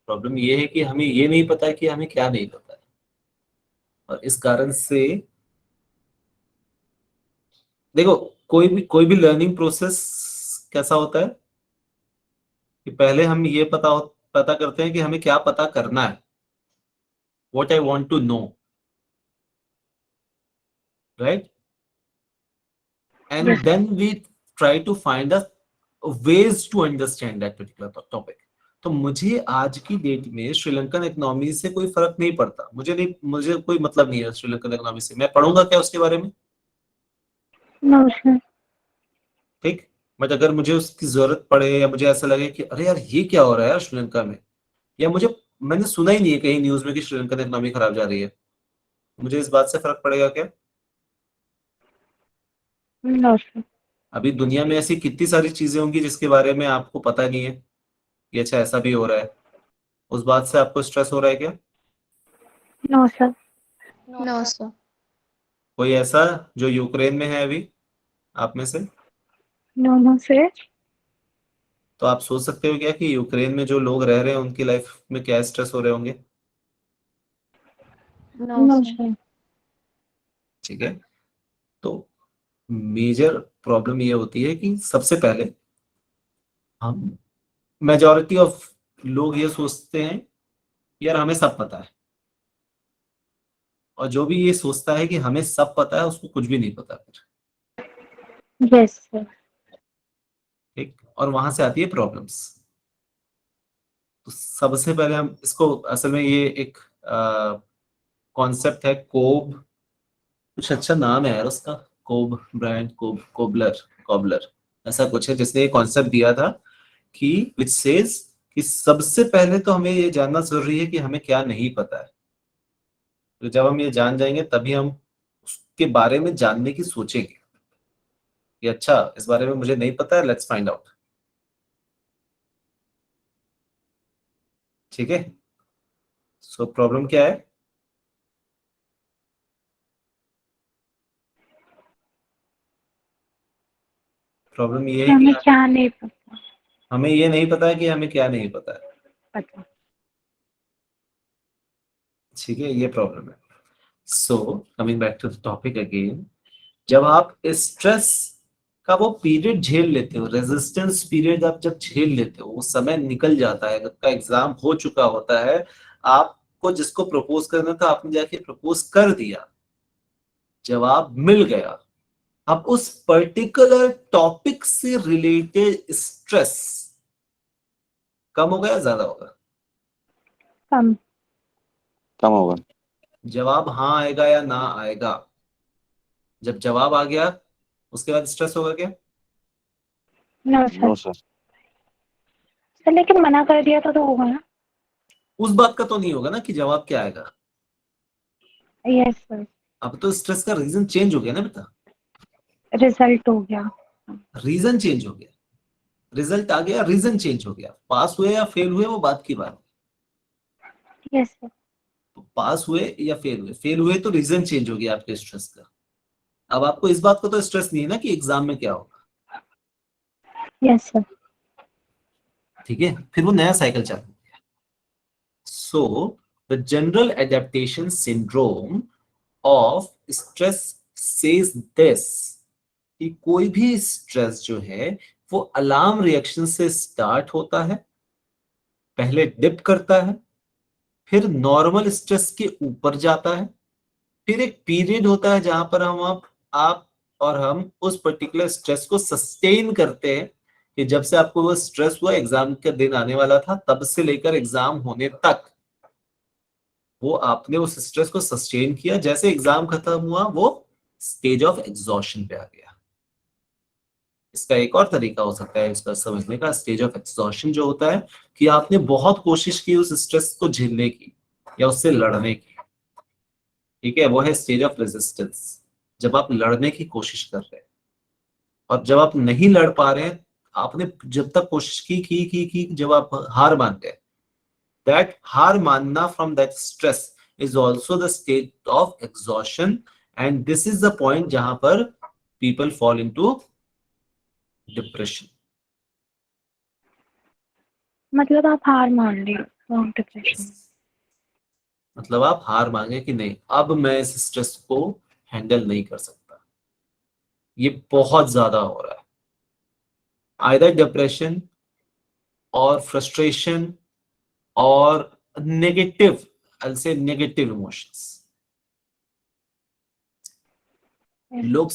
[SPEAKER 1] प्रॉब्लम ये है कि हमें ये नहीं पता है कि हमें क्या नहीं पता है। और इस कारण से देखो, कोई भी लर्निंग प्रोसेस कैसा होता है कि पहले हम ये पता करते हैं कि हमें क्या पता करना है, what I want to know, right? And then we try to find the ways to understand that particular topic। तो मुझे आज की डेट में श्रीलंकन इकोनॉमी से कोई फर्क नहीं पड़ता, मुझे कोई मतलब नहीं है श्रीलंकन इकोनॉमी से। मैं पढ़ूंगा क्या उसके बारे में?
[SPEAKER 6] No sir.
[SPEAKER 1] ठीक, बट अगर मुझे उसकी जरूरत पड़े या मुझे ऐसा लगे कि अरे यार ये क्या हो रहा है यार श्रीलंका में, या मैंने सुना ही नहीं है कहीं न्यूज में कि श्रीलंकन इकोनॉमी खराब जा रही है, मुझे इस बात से फर्क पड़ेगा क्या?
[SPEAKER 6] No sir.
[SPEAKER 1] अभी दुनिया में ऐसी कितनी सारी चीजें होंगी जिसके बारे में आपको पता नहीं है कि अच्छा ऐसा भी हो रहा है, उस बात से आपको स्ट्रेस हो रहा है क्या?
[SPEAKER 6] No sir.
[SPEAKER 2] No sir.
[SPEAKER 1] कोई ऐसा जो यूक्रेन में है अभी आप में से?
[SPEAKER 6] No no sir.
[SPEAKER 1] तो आप सोच सकते हो क्या कि यूक्रेन में जो लोग रह रहे हैं उनकी लाइफ में क्या स्ट्रेस हो रहे होंगे?
[SPEAKER 6] No sir.
[SPEAKER 1] ठीक है, तो मेजर प्रॉब्लम ये होती है कि सबसे पहले हम मेजॉरिटी ऑफ लोग ये सोचते हैं यार हमें सब पता है, और जो भी ये सोचता है कि हमें सब पता है उसको कुछ भी नहीं पता फिर।
[SPEAKER 6] Yes sir.
[SPEAKER 1] ठीक, और वहां से आती है प्रॉब्लम्स। तो सबसे पहले हम इसको, असल में ये एक कॉन्सेप्ट है कोब, कुछ अच्छा नाम है यार उसका, कोब ब्रायंट कोबलर ऐसा कुछ है, जिसने ये कॉन्सेप्ट दिया था कि विच सेज कि सबसे पहले तो हमें ये जानना जरूरी है कि हमें क्या नहीं पता है। तो जब हम ये जान जाएंगे तभी हम उसके बारे में जानने की सोचेंगे कि अच्छा इस बारे में मुझे नहीं पता है, लेट्स फाइंड आउट। ठीक है, सो प्रॉब्लम क्या है? प्रॉब्लम ये है
[SPEAKER 6] हमें
[SPEAKER 1] कि
[SPEAKER 6] क्या नहीं पता।
[SPEAKER 1] हमें ये नहीं पता है कि हमें क्या नहीं पता है।
[SPEAKER 6] पता।
[SPEAKER 1] ठीक है, ये प्रॉब्लम है। So coming back to the topic again, जब आप स्ट्रेस का वो पीरियड झेल लेते हो, रेजिस्टेंस पीरियड आप जब झेल लेते हो, वो समय निकल जाता है, आपका एग्जाम हो चुका होता है, आपको जिसको प्रपोज करना था आपने जाके प्रपोज कर दिया, जवाब मिल गया। अब उस पर्टिकुलर टॉपिक से रिलेटेड स्ट्रेस कम हो गया, ज्यादा होगा?
[SPEAKER 6] कम।
[SPEAKER 9] कम होगा।
[SPEAKER 1] जवाब हाँ आएगा या ना आएगा? जब जवाब आ गया उसके बाद स्ट्रेस होगा क्या?
[SPEAKER 6] No sir.
[SPEAKER 9] No sir.
[SPEAKER 6] Sir लेकिन मना कर दिया तो होगा ना?
[SPEAKER 1] उस बात का तो नहीं होगा ना कि जवाब क्या आएगा।
[SPEAKER 6] Yes sir.
[SPEAKER 1] अब तो स्ट्रेस का रीजन चेंज हो गया ना बेटा,
[SPEAKER 6] रिजल्ट हो गया।
[SPEAKER 1] रीजन चेंज हो गया, रिजल्ट आ गया, रीजन चेंज हो गया। पास हुए या फेल हुए वो बात की बात है।
[SPEAKER 6] Yes sir.
[SPEAKER 1] तो पास हुए या फेल हुए तो रीजन चेंज हो गया आपके स्ट्रेस का। अब आपको इस बात को तो स्ट्रेस नहीं है ना कि एग्जाम में क्या होगा।
[SPEAKER 6] Yes sir.
[SPEAKER 1] ठीक है, फिर वो नया साइकिल चालू हो गया। So the general adaptation syndrome of stress says this, कि कोई भी स्ट्रेस जो है वो अलार्म रिएक्शन से स्टार्ट होता है, पहले डिप करता है, फिर नॉर्मल स्ट्रेस के ऊपर जाता है, फिर एक पीरियड होता है जहां पर आप और हम उस पर्टिकुलर स्ट्रेस को सस्टेन करते हैं, कि जब से आपको वो स्ट्रेस हुआ, एग्जाम का दिन आने वाला था, तब से लेकर एग्जाम होने तक वो आपने उस स्ट्रेस को सस्टेन किया। जैसे एग्जाम खत्म हुआ वो स्टेज ऑफ एग्जॉशन पे आ गया। इसका एक और तरीका हो सकता है इसका समझने का, स्टेज ऑफ एग्जॉशन जो होता है कि आपने बहुत कोशिश की उस स्ट्रेस को झेलने की या उससे लड़ने की, ठीक है, वो है स्टेज ऑफ रेजिस्टेंस, जब आप लड़ने की कोशिश कर रहे हैं। और जब आप नहीं लड़ पा रहे हैं, आपने जब तक कोशिश की जब आप हार मान गए, दैट हार मानना from that stress is also the stage of exhaustion, and this is the point जहां पर पीपल फॉल इनटू डिप्रेशन।
[SPEAKER 6] मतलब आप हार मान ली डिप्रेशन।
[SPEAKER 1] मतलब आप हार मांगे कि नहीं, अब मैं इस स्ट्रेस को हैंडल नहीं कर सकता, ये बहुत ज्यादा हो रहा है। आइदर डिप्रेशन और फ्रस्ट्रेशन और negative, I'll say negative emotions. लोग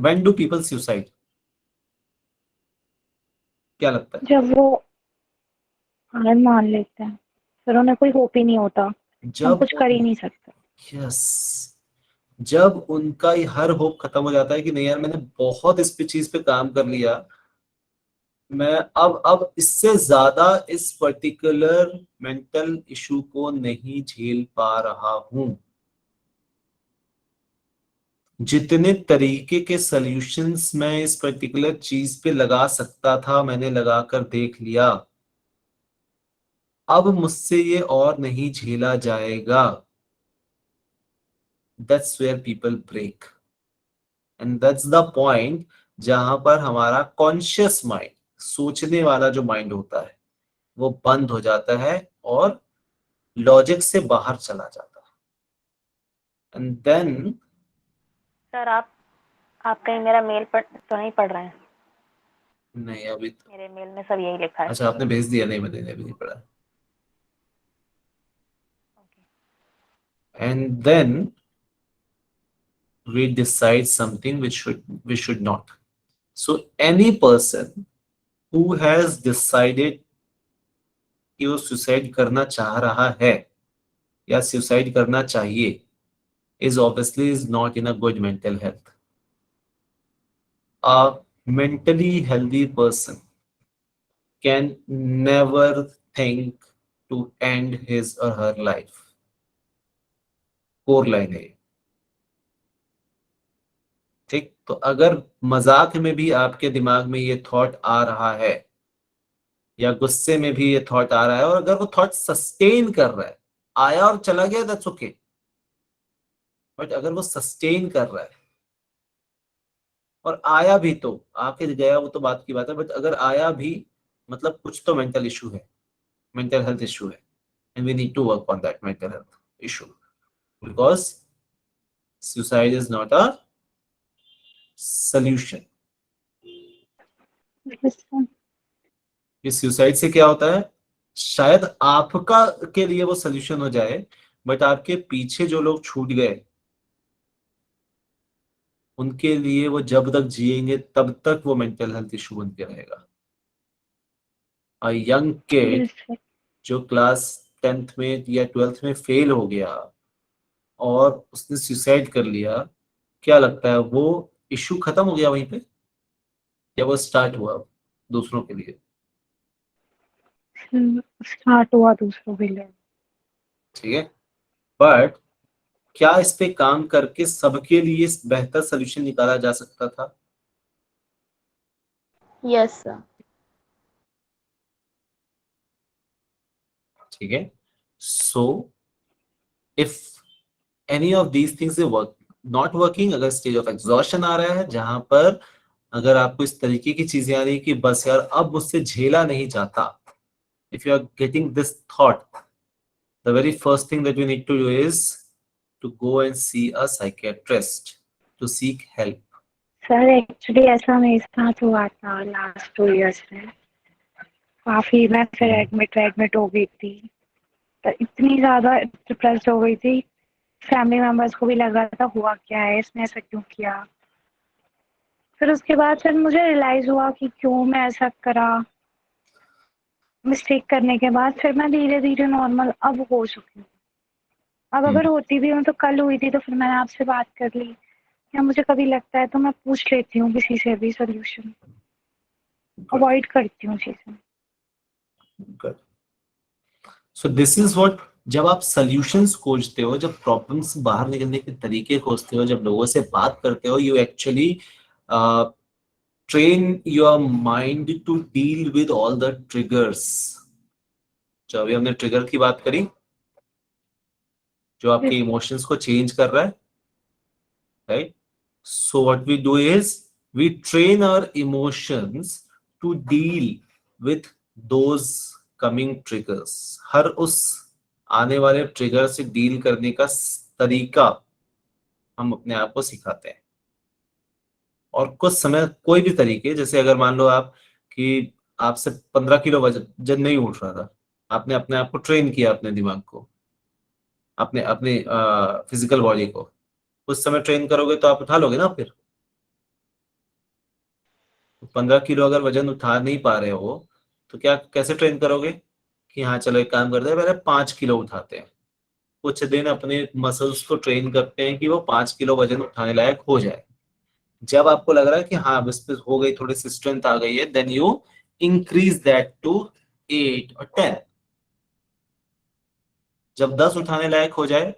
[SPEAKER 1] when do people suicide? क्या लगता है?
[SPEAKER 6] जब वो हार मान लेते हैं, फिर उन्हें कोई होप ही नहीं होता, हम
[SPEAKER 1] जब
[SPEAKER 6] कुछ कर ही नहीं सकते।
[SPEAKER 1] यस, जब उनका ये हर होप खत्म हो जाता है कि नहीं यार, मैंने बहुत इस पे चीज पे काम कर लिया, मैं अब इससे ज्यादा इस पर्टिकुलर मेंटल इशू को नहीं झेल पा रहा हूं, जितने तरीके के सॉल्यूशंस मैं इस पर्टिकुलर चीज पे लगा सकता था मैंने लगा कर देख लिया, अब मुझसे ये और नहीं झेला जाएगा। That's where people break, and that's the point जहां पर हमारा कॉन्शियस माइंड, सोचने वाला जो माइंड होता है, वो बंद हो जाता है और लॉजिक से बाहर चला जाता है। एंड देन
[SPEAKER 10] सर आप कहीं मेरा मेल तो नहीं पढ़ रहे हैं?
[SPEAKER 1] नहीं, अभी तो
[SPEAKER 10] मेरे मेल में सब यही लिखा है।
[SPEAKER 1] अच्छा आपने भेज दिया? नहीं, मैंने अभी नहीं पढ़ा। And then we decide something which we should not. So any person who has decided कि वो सुसाइड करना चाह रहा है या सुसाइड करना चाहिए is obviously is not in a good mental health. A mentally healthy person can never think to end his or her life. Core line है ये, ठीक। तो अगर मजाक में भी आपके दिमाग में ये थॉट आ रहा है या गुस्से में भी ये थॉट आ रहा है, और अगर वो थॉट सस्टेन कर रहा है, आया और चला गया, दैट्स ओके, बट अगर वो सस्टेन कर रहा है और आया भी तो आके गया, वो तो बात की बात है, बट अगर आया भी मतलब कुछ तो मेंटल इशू है, मेंटल हेल्थ इशू है, and we need to work on that mental health issue, because suicide is not a solution. इस सुसाइड से क्या होता है, शायद आपका के लिए वो सॉल्यूशन हो जाए, बट आपके पीछे जो लोग छूट गए उनके लिए वो जब तक जिएंगे तब तक वो मेंटल हेल्थ इशू बन के रहेगा। A young kid
[SPEAKER 6] yes sir.
[SPEAKER 1] जो क्लास 10th में या 12th में फेल हो गया और उसने सुसाइड कर लिया, क्या लगता है वो इशू खत्म हो गया वहीं पे, या वो स्टार्ट हुआ दूसरों के लिए?
[SPEAKER 6] स्टार्ट हुआ दूसरों के लिए।
[SPEAKER 1] ठीक है, बट क्या इस पे काम करके सबके लिए बेहतर सोल्यूशन निकाला जा सकता था?
[SPEAKER 5] Yes sir.
[SPEAKER 1] ठीक है, so if any of these things is work not working, अगर स्टेज ऑफ एग्जॉशन आ रहा है जहां पर अगर आपको इस तरीके की चीजें आ रही कि बस यार अब मुझसे झेला नहीं जाता, if you are getting this thought, the very first thing that you need to do is to go and see a psychiatrist to seek help.
[SPEAKER 6] Sir actually ऐसा मेरे साथ हुआ था लास्ट 2 इयर्स में। काफी मैं फिर एडमिट हो गई थी, तो इतनी ज्यादा डिप्रेस्ड हो गई थी, फैमिली मेंबर्स को भी लग रहा था हुआ क्या है, इसने ऐसा क्यों किया। फिर उसके बाद फिर मुझे रियलाइज हुआ कि क्यों मैं ऐसा करा। मिस्टेक करने के बाद फिर मैं धीरे धीरे नॉर्मल अब हो चुकी हूँ। अब अगर होती भी हूँ तो कल हुई थी तो फिर मैंने आपसे बात कर ली, या मुझे कभी लगता है तो मैं पूछ लेती हूँ किसी से भी सोल्यूशन, अवॉइड करती हूँ चीजें।
[SPEAKER 1] Good. So this is what, जब आप सॉल्यूशंस खोजते हो, जब प्रॉब्लम से बाहर निकलने के तरीके खोजते हो, जब लोगों से बात करते हो, you actually train your mind to deal with all the triggers. जो अभी हमने ट्रिगर की बात करी, जो आपके इमोशंस को चेंज कर रहा है, right? So what we do is we train our emotions to deal with those coming triggers. हर उस आने वाले ट्रिगर से डील करने का तरीका हम अपने आप को सिखाते हैं। और कुछ समय कोई भी तरीके, जैसे अगर मान लो आप कि आपसे 15 किलो वजन नहीं उठ रहा था, आपने अपने आप को ट्रेन किया, अपने दिमाग को, अपने अपने फिजिकल बॉडी को, उस समय ट्रेन करोगे तो आप उठा लोगे ना। फिर 15 किलो अगर वजन उठा नहीं पा रहे हो तो क्या कैसे ट्रेन करोगे कि हाँ चलो एक काम करते हैं, पहले 5 किलो उठाते हैं। कुछ दिन अपने मसल्स को ट्रेन करते हैं कि वो 5 किलो वजन उठाने लायक हो जाए। जब आपको लग रहा है कि हाँ बस पे हो गई, थोड़ी सी स्ट्रेंथ आ गई है, then you increase that to 8 और 10। जब 10 उठाने लायक हो जाए,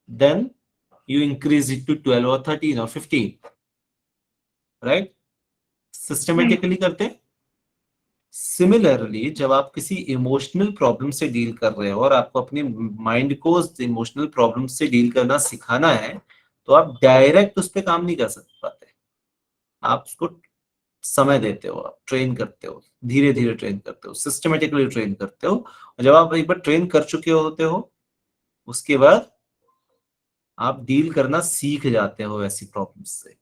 [SPEAKER 1] then you increase it to 12 और 13 और 15, राइट? सिस्टमेटिकली करते हैं। सिमिलरली जब आप किसी इमोशनल प्रॉब्लम से डील कर रहे हो और आपको अपने माइंड को इमोशनल प्रॉब्लम से डील करना सिखाना है, तो आप डायरेक्ट उस पर काम नहीं कर पाते। आप उसको समय देते हो, आप ट्रेन करते हो, धीरे धीरे ट्रेन करते हो, सिस्टमेटिकली ट्रेन करते हो। और जब आप एक बार ट्रेन कर चुके होते हो, उसके बाद आप डील करना सीख जाते हो ऐसी प्रॉब्लम्स से।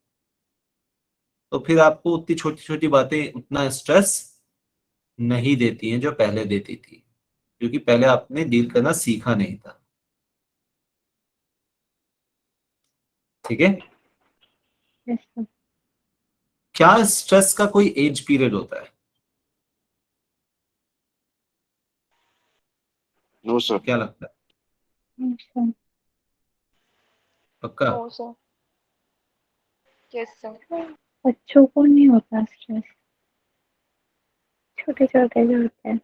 [SPEAKER 1] तो फिर आपको उतनी छोटी छोटी बातें उतना स्ट्रेस नहीं देती हैं जो पहले देती थी, क्योंकि पहले आपने डील करना सीखा नहीं था। ठीक है?
[SPEAKER 6] Yes sir.
[SPEAKER 1] क्या स्ट्रेस का कोई एज पीरियड होता है?
[SPEAKER 9] No sir.
[SPEAKER 1] क्या लगता है?
[SPEAKER 6] सर
[SPEAKER 1] पक्का?
[SPEAKER 2] No sir. Yes sir.
[SPEAKER 6] बच्चों को नहीं होता स्ट्रेस, छोटे छोटे जो होते हैं।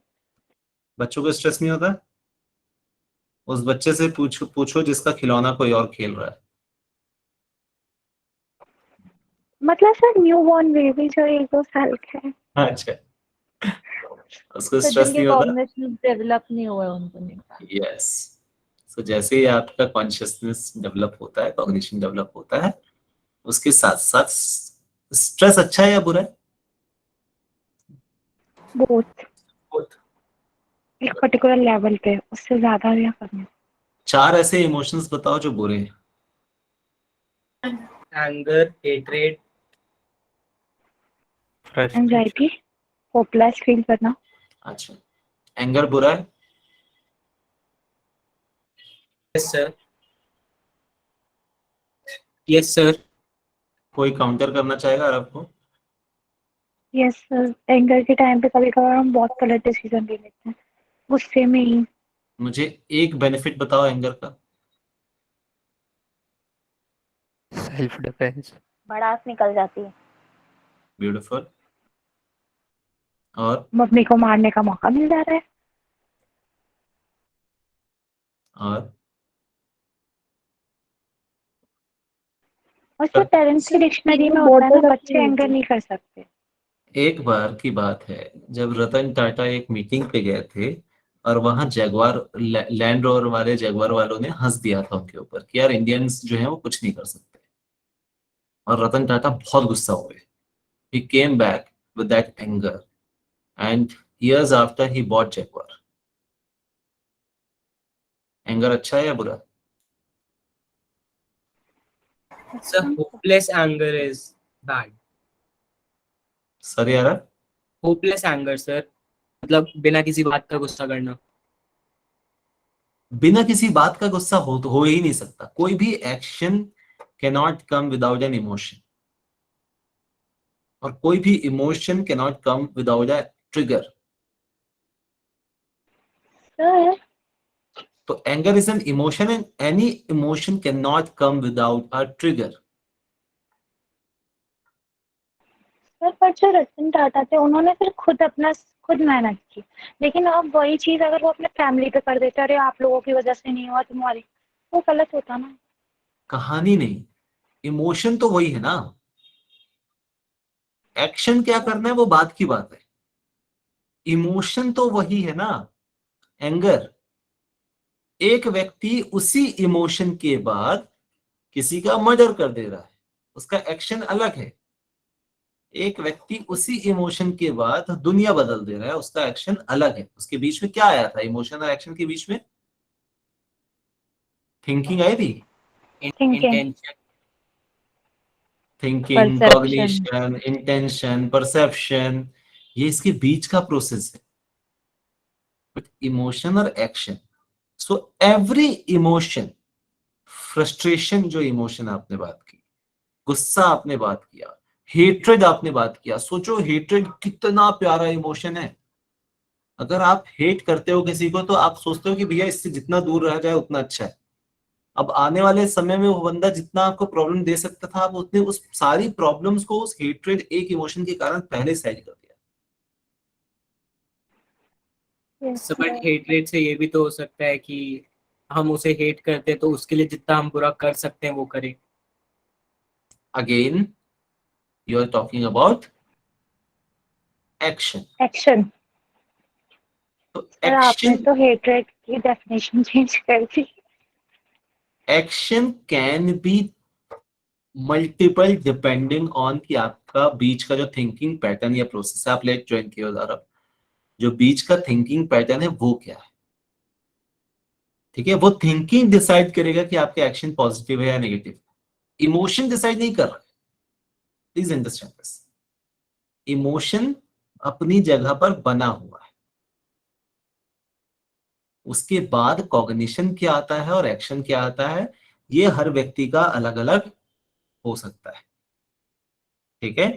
[SPEAKER 1] बच्चों को स्ट्रेस नहीं होता? उस बच्चे से पूछो जिसका खिलौना कोई और खेल रहा है।
[SPEAKER 6] मतलब सर न्यू बॉर्न बेबी जो 1-2 साल का है।
[SPEAKER 1] अच्छा, उसको
[SPEAKER 7] तो
[SPEAKER 1] स्ट्रेस
[SPEAKER 7] जिनके
[SPEAKER 1] नहीं होता?
[SPEAKER 7] कॉग्निशन डेवलप नहीं हुए उनको नहीं।
[SPEAKER 1] यस। सो जैसे ही आपका कॉन्शियसनेस डेवलप होता है, कॉग्निशन डेवलप होता है, उसके साथ साथ स्ट्रेस अच्छा है या बुरा है?
[SPEAKER 6] Both,
[SPEAKER 1] Both.
[SPEAKER 6] एक पर्टिकुलर लेवल पे, उससे ज्यादा या कम।
[SPEAKER 1] 4 ऐसे इमोशंस बताओ जो बुरे हैं।
[SPEAKER 3] Anger, hatred, frustration.
[SPEAKER 6] Anxiety, hopeless feel करना।
[SPEAKER 1] अच्छा, एंगर बुरा है?
[SPEAKER 3] Yes sir. Yes sir.
[SPEAKER 1] कोई काउंटर करना चाहेगा आरव को?
[SPEAKER 6] यस सर, एंगर के टाइम पे कभी कभार हम बहुत गलत डिसीजन ले लेते हैं, गुस्से में ही।
[SPEAKER 1] मुझे एक बेनिफिट बताओ एंगर का।
[SPEAKER 3] Self defence.
[SPEAKER 10] भड़ास निकल जाती है।
[SPEAKER 1] ब्यूटीफुल। और
[SPEAKER 6] मम्मी को मारने का मौका मिल जा रहा है।
[SPEAKER 1] और
[SPEAKER 6] और जो पेरेंट्स की डिक्शनरी में होता है ना, बच्चे एंगर नहीं कर सकते।
[SPEAKER 1] एक बार की बात है जब रतन टाटा एक मीटिंग पे गए थे और वहां जगुआर लैंड रोवर वाले जगुआर वालों ने हंस दिया था उनके ऊपर कि यार इंडियंस जो है वो कुछ नहीं कर सकते, और रतन टाटा बहुत गुस्सा हुए। He came back with that anger and years after he bought Jaguar. Anger अच्छा है या बुरा?
[SPEAKER 11] Sir, hopeless anger is bad.
[SPEAKER 1] Sir यार
[SPEAKER 11] Hopeless anger, sir. मतलब बिना किसी बात का गुस्सा करना.
[SPEAKER 1] बिना किसी बात का गुस्सा हो ही नहीं सकता। कोई भी action cannot come without an emotion, और कोई भी emotion cannot come without a trigger.
[SPEAKER 6] Sir
[SPEAKER 1] तो anger is an emotion and any emotion can not come without a trigger.
[SPEAKER 6] Sir पर जो रतन टाटा थे उन्होंने फिर खुद मेहनत की, लेकिन अब वही चीज अगर वो अपने फैमिली पे कर देते, अरे आप लोगों की वजह से नहीं हुआ तुम्हारी, वो गलत होता ना।
[SPEAKER 1] कहानी नहीं, इमोशन तो वही है ना, एक्शन क्या करना है वो बात की बात है। इमोशन तो वही है ना, एंगर। एक व्यक्ति उसी इमोशन के बाद किसी का मर्डर कर दे रहा है, उसका एक्शन अलग है। एक व्यक्ति उसी इमोशन के बाद दुनिया बदल दे रहा है, उसका एक्शन अलग है। उसके बीच में क्या आया था? इमोशन और एक्शन के बीच में थिंकिंग आई थी।
[SPEAKER 11] Intention.
[SPEAKER 1] Thinking,
[SPEAKER 7] Perception.
[SPEAKER 1] Cognition, intention, perception, ये इसके बीच का प्रोसेस है। बट इमोशन और action, so every emotion, frustration जो इमोशन आपने बात की, गुस्सा आपने बात किया, हेट्रेड आपने बात किया। सोचो हेट्रेड कितना प्यारा इमोशन है। अगर आप हेट करते हो किसी को तो आप सोचते हो कि भैया इससे जितना दूर रह जाए उतना अच्छा है। अब आने वाले समय में वो बंदा जितना आपको प्रॉब्लम दे सकता था, आप उतने उस सारी प्रॉब्लम्स को उस हेट्रेड एक इमोशन के कारण पहले सही कर दिया।
[SPEAKER 11] So, but hatred से ये भी तो हो सकता है कि हम उसे हेट करते तो उसके लिए जितना हम बुरा कर सकते हैं वो करें.
[SPEAKER 1] Again you are talking about action.
[SPEAKER 6] Action.
[SPEAKER 1] तो
[SPEAKER 6] सर आपने
[SPEAKER 1] एक्शन,
[SPEAKER 6] तो हेट्रेड की डेफिनेशन चेंज कर दी।
[SPEAKER 1] Action can be multiple depending on कि आपका बीच का जो थिंकिंग पैटर्न या प्रोसेस है, आप लेट ज्वाइन किए हो जरा, जो बीच का थिंकिंग पैटर्न है वो क्या है। ठीक है, वो थिंकिंग डिसाइड करेगा कि आपके एक्शन पॉजिटिव है या नेगेटिव। इमोशन डिसाइड नहीं कर रहा है, प्लीज अंडरस्टैंड दिस। इमोशन अपनी जगह पर बना हुआ है, उसके बाद कॉग्निशन क्या आता है और एक्शन क्या आता है, ये हर व्यक्ति का अलग अलग हो सकता है। ठीक है,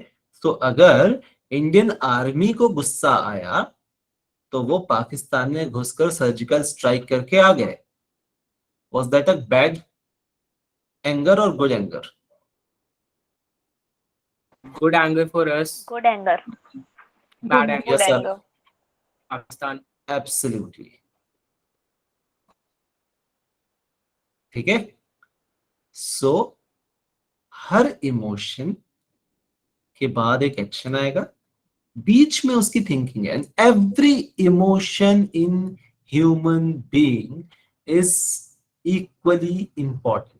[SPEAKER 1] तो अगर इंडियन आर्मी को गुस्सा आया तो वो पाकिस्तान में घुसकर सर्जिकल स्ट्राइक करके आ गए। Was that a bad anger और good anger?
[SPEAKER 11] Good anger for us,
[SPEAKER 10] good anger.
[SPEAKER 11] bad anger
[SPEAKER 10] good
[SPEAKER 1] Yes, sir.
[SPEAKER 10] Anger.
[SPEAKER 11] for Pakistan.
[SPEAKER 1] Absolutely. ठीक है, सो हर इमोशन के बाद एक एक्शन आएगा, बीच में उसकी थिंकिंग है। Every emotion in human being is equally important.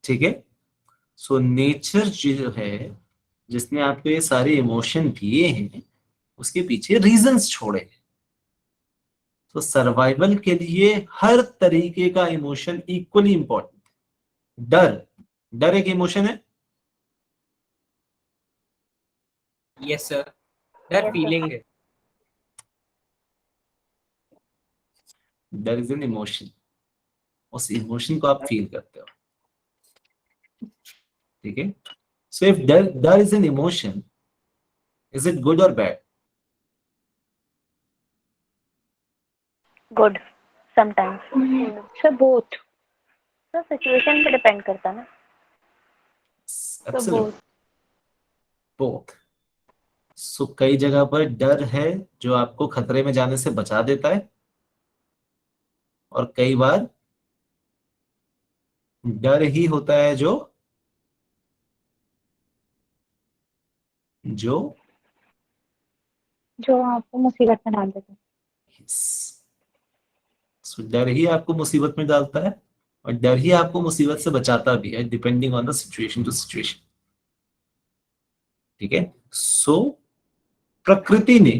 [SPEAKER 1] ठीक है, सो नेचर जो है जिसने आपको ये सारे इमोशन दिए हैं, उसके पीछे रीजंस छोड़े हैं। तो सर्वाइवल के लिए हर तरीके का इमोशन इक्वली इंपॉर्टेंट है। डर, डर एक इमोशन है।
[SPEAKER 11] Yes, sir. That feeling है.
[SPEAKER 1] डर इज एन इमोशन। उस इमोशन को आप फील करते हो, ठीक है। सो इफ डर is an emotion, is it good और bad?
[SPEAKER 10] Good sometimes.
[SPEAKER 6] Sir both.
[SPEAKER 10] तो सिचुएशन पे डिपेंड करता है ना।
[SPEAKER 1] Absolutely. बोथ। सो कई जगह पर डर है जो आपको खतरे में जाने से बचा देता है, और कई बार डर ही होता है जो जो
[SPEAKER 6] जो आपको मुसीबत में डाल देते हैं।
[SPEAKER 1] सो डर ही आपको मुसीबत में डालता है, और डर ही आपको मुसीबत से बचाता भी है, depending on the situation to situation, ठीक है। सो प्रकृति ने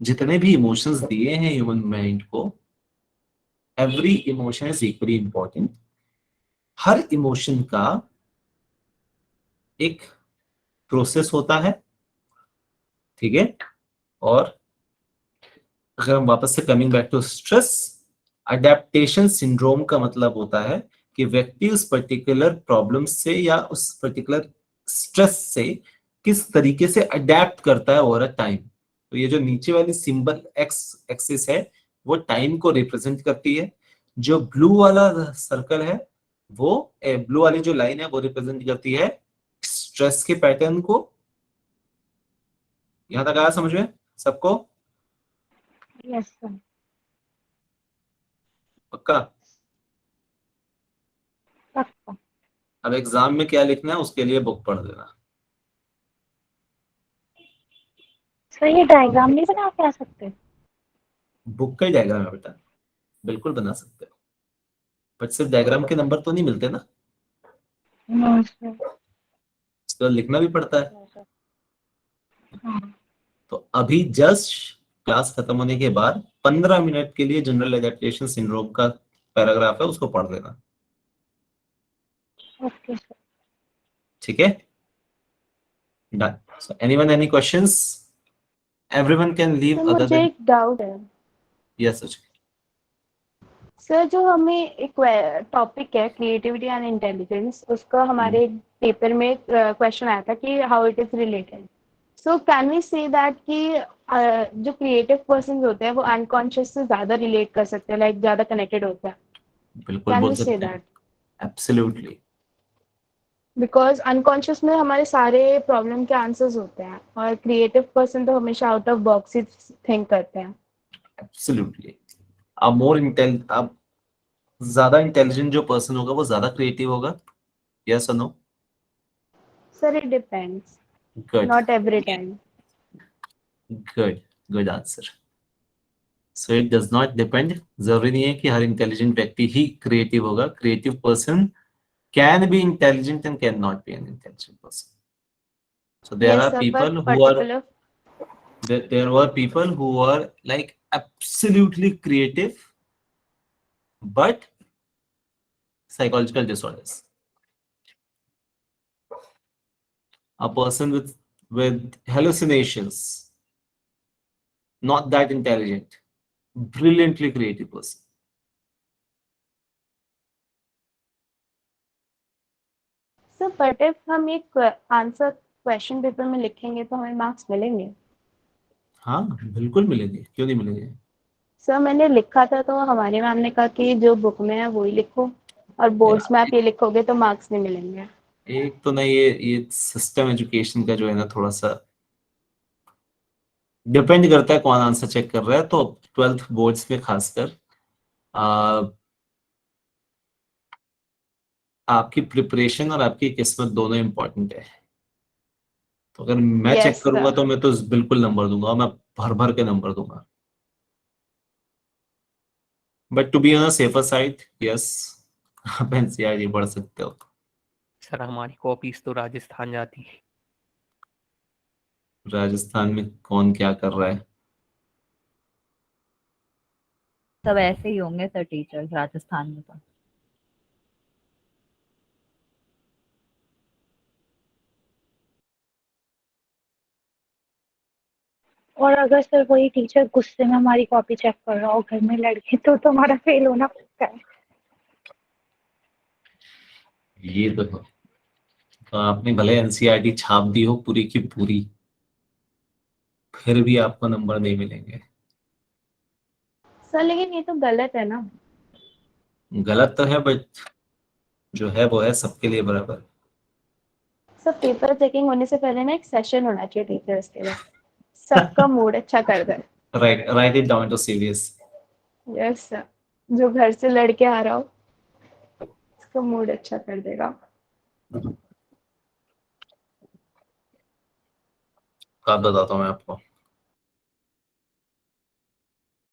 [SPEAKER 1] जितने भी इमोशंस दिए हैं ह्यूमन माइंड को, every emotion is equally important. Her emotion का एक प्रोसेस होता है, ठीक है। और अगर हम वापस से coming back to stress, adaptation syndrome का मतलब होता है कि व्यक्ति उस पर्टिकुलर प्रॉब्लम से या उस पर्टिकुलर स्ट्रेस से किस तरीके से अडेप्ट करता है ओवर अ टाइम। तो ये जो नीचे वाली सिंबल एक्स एक्सिस है वो टाइम को रिप्रेजेंट करती है, जो ब्लू वाला सर्कल है वो ब्लू वाली जो लाइन है वो रिप्रेजेंट करती है स्ट्रेस के पैटर्न को। यहां तक आया समझ में सबको?
[SPEAKER 6] Yes sir.
[SPEAKER 1] पक्का?
[SPEAKER 6] पक्का।
[SPEAKER 1] अब एग्जाम में क्या लिखना है उसके लिए बुक पढ़ देना।
[SPEAKER 6] सर ये डायग्राम नहीं बना के आ सकते?
[SPEAKER 1] बुक का ही डायग्राम है बेटा, बिल्कुल बना सकते हो, बट सिर्फ डायग्राम के नंबर तो नहीं मिलते ना,
[SPEAKER 6] नो सर।
[SPEAKER 1] इसको लिखना भी पड़ता है।
[SPEAKER 6] हाँ।
[SPEAKER 1] तो अभी जस्ट क्लास खत्म होने के बाद 15 मिनट के लिए जनरल एडेप्टेशन सिंड्रोम का पैराग्राफ है, उसको पढ़ लेना,
[SPEAKER 6] ओके सर।
[SPEAKER 1] ठीक है। Done. So anyone any questions? Everyone can leave other
[SPEAKER 5] मुझे
[SPEAKER 1] देन
[SPEAKER 5] एक डाउट है
[SPEAKER 1] यस।
[SPEAKER 5] सर। जो हमें एक टॉपिक है क्रिएटिविटी एंड इंटेलिजेंस, उसका हमारे पेपर में क्वेश्चन आया था कि how it is related. So can we say that कि जो क्रिएटिव पर्सन होते हैं वो अनकॉन्शियस से ज्यादा रिलेट कर सकते हैं, लाइक ज्यादा कनेक्टेड होते हैं?
[SPEAKER 1] बिल्कुल
[SPEAKER 5] कैन
[SPEAKER 1] बोल
[SPEAKER 5] वी से
[SPEAKER 1] सकते हैं,
[SPEAKER 5] दैट?
[SPEAKER 1] एब्सोल्युटली।
[SPEAKER 5] बिकॉज अनकॉन्शियस में हमारे सारे प्रॉब्लम के आंसर्स होते हैं, और क्रिएटिव पर्सन तो हमेशा out of box he think करते हैं।
[SPEAKER 1] एब्सोल्युटली। अब ज्यादा इंटेलिजेंट जो पर्सन होगा वो ज्यादा क्रिएटिव होगा, यस और no?
[SPEAKER 5] Sir it depends,
[SPEAKER 1] good
[SPEAKER 5] not every time.
[SPEAKER 1] Good good answer. So it does not depend, जरूरी नहीं है कि हर इंटेलिजेंट व्यक्ति ही क्रिएटिव होगा। Creative person can be intelligent and can not be an intelligent person. So there
[SPEAKER 5] Yes
[SPEAKER 1] are
[SPEAKER 5] sir,
[SPEAKER 1] people
[SPEAKER 5] but
[SPEAKER 1] who are
[SPEAKER 5] particular
[SPEAKER 1] there were people who were like absolutely creative but psychological disorders. A person with hallucinations, not that intelligent, brilliantly creative person.
[SPEAKER 5] Sir, but if हम एक answer question paper में लिखेंगे तो हमें marks मिलेंगे?
[SPEAKER 1] हाँ बिल्कुल मिलेंगे, क्यों नहीं मिलेंगे।
[SPEAKER 5] सर मैंने लिखा था तो हमारी मैम ने कहा कि जो बुक में है वही लिखो, और बोर्ड्स में आप ये लिखोगे तो मार्क्स नहीं मिलेंगे।
[SPEAKER 1] एक तो ना ये सिस्टम एजुकेशन का जो है ना थोड़ा सा डिपेंड करता है कौन आंसर चेक कर रहा है। तो 12th बोर्ड्स में खासकर आपकी प्रिपरेशन और आपकी किस्मत दोनों इंपॉर्टेंट है। तो अगर मैं
[SPEAKER 5] Yes,
[SPEAKER 1] चेक करूंगा
[SPEAKER 5] sir.
[SPEAKER 1] तो मैं तो बिल्कुल नंबर दूंगा, मैं भर भर के नंबर दूंगा। But to be on safer side, yes, आप एनसीईआरटी पढ़ सकते हो।
[SPEAKER 3] सर हमारी कॉपीज तो राजस्थान जाती है।
[SPEAKER 1] राजस्थान में कौन क्या कर रहा है?
[SPEAKER 7] सब ऐसे ही होंगे सर टीचर्स राजस्थान में तो।
[SPEAKER 6] और अगर सर वही टीचर गुस्से में हमारी कॉपी चेक कर रहा हो घर में लड़के, तो हमारा फेल होना पक्का है।
[SPEAKER 1] ये तो आपने भले एनसीईआरटी छाप दी हो पूरी की पूरी, फिर भी आपको नंबर नहीं मिलेंगे।
[SPEAKER 5] सर लेकिन ये तो गलत है ना।
[SPEAKER 1] गलत तो है, बट जो है वो है सबके लिए बराबर।
[SPEAKER 5] सर पेपर चेकिंग होने से पहले ना एक सेशन होना चाहिए टीचर्स के लिए, सबका मूड अच्छा कर दे।
[SPEAKER 1] Write it down to serious.
[SPEAKER 5] Yes sir, जो घर से लड़के आ रहा हो उसका मूड अच्छा कर देगा।
[SPEAKER 1] कब बताता हूँ मैं आपको।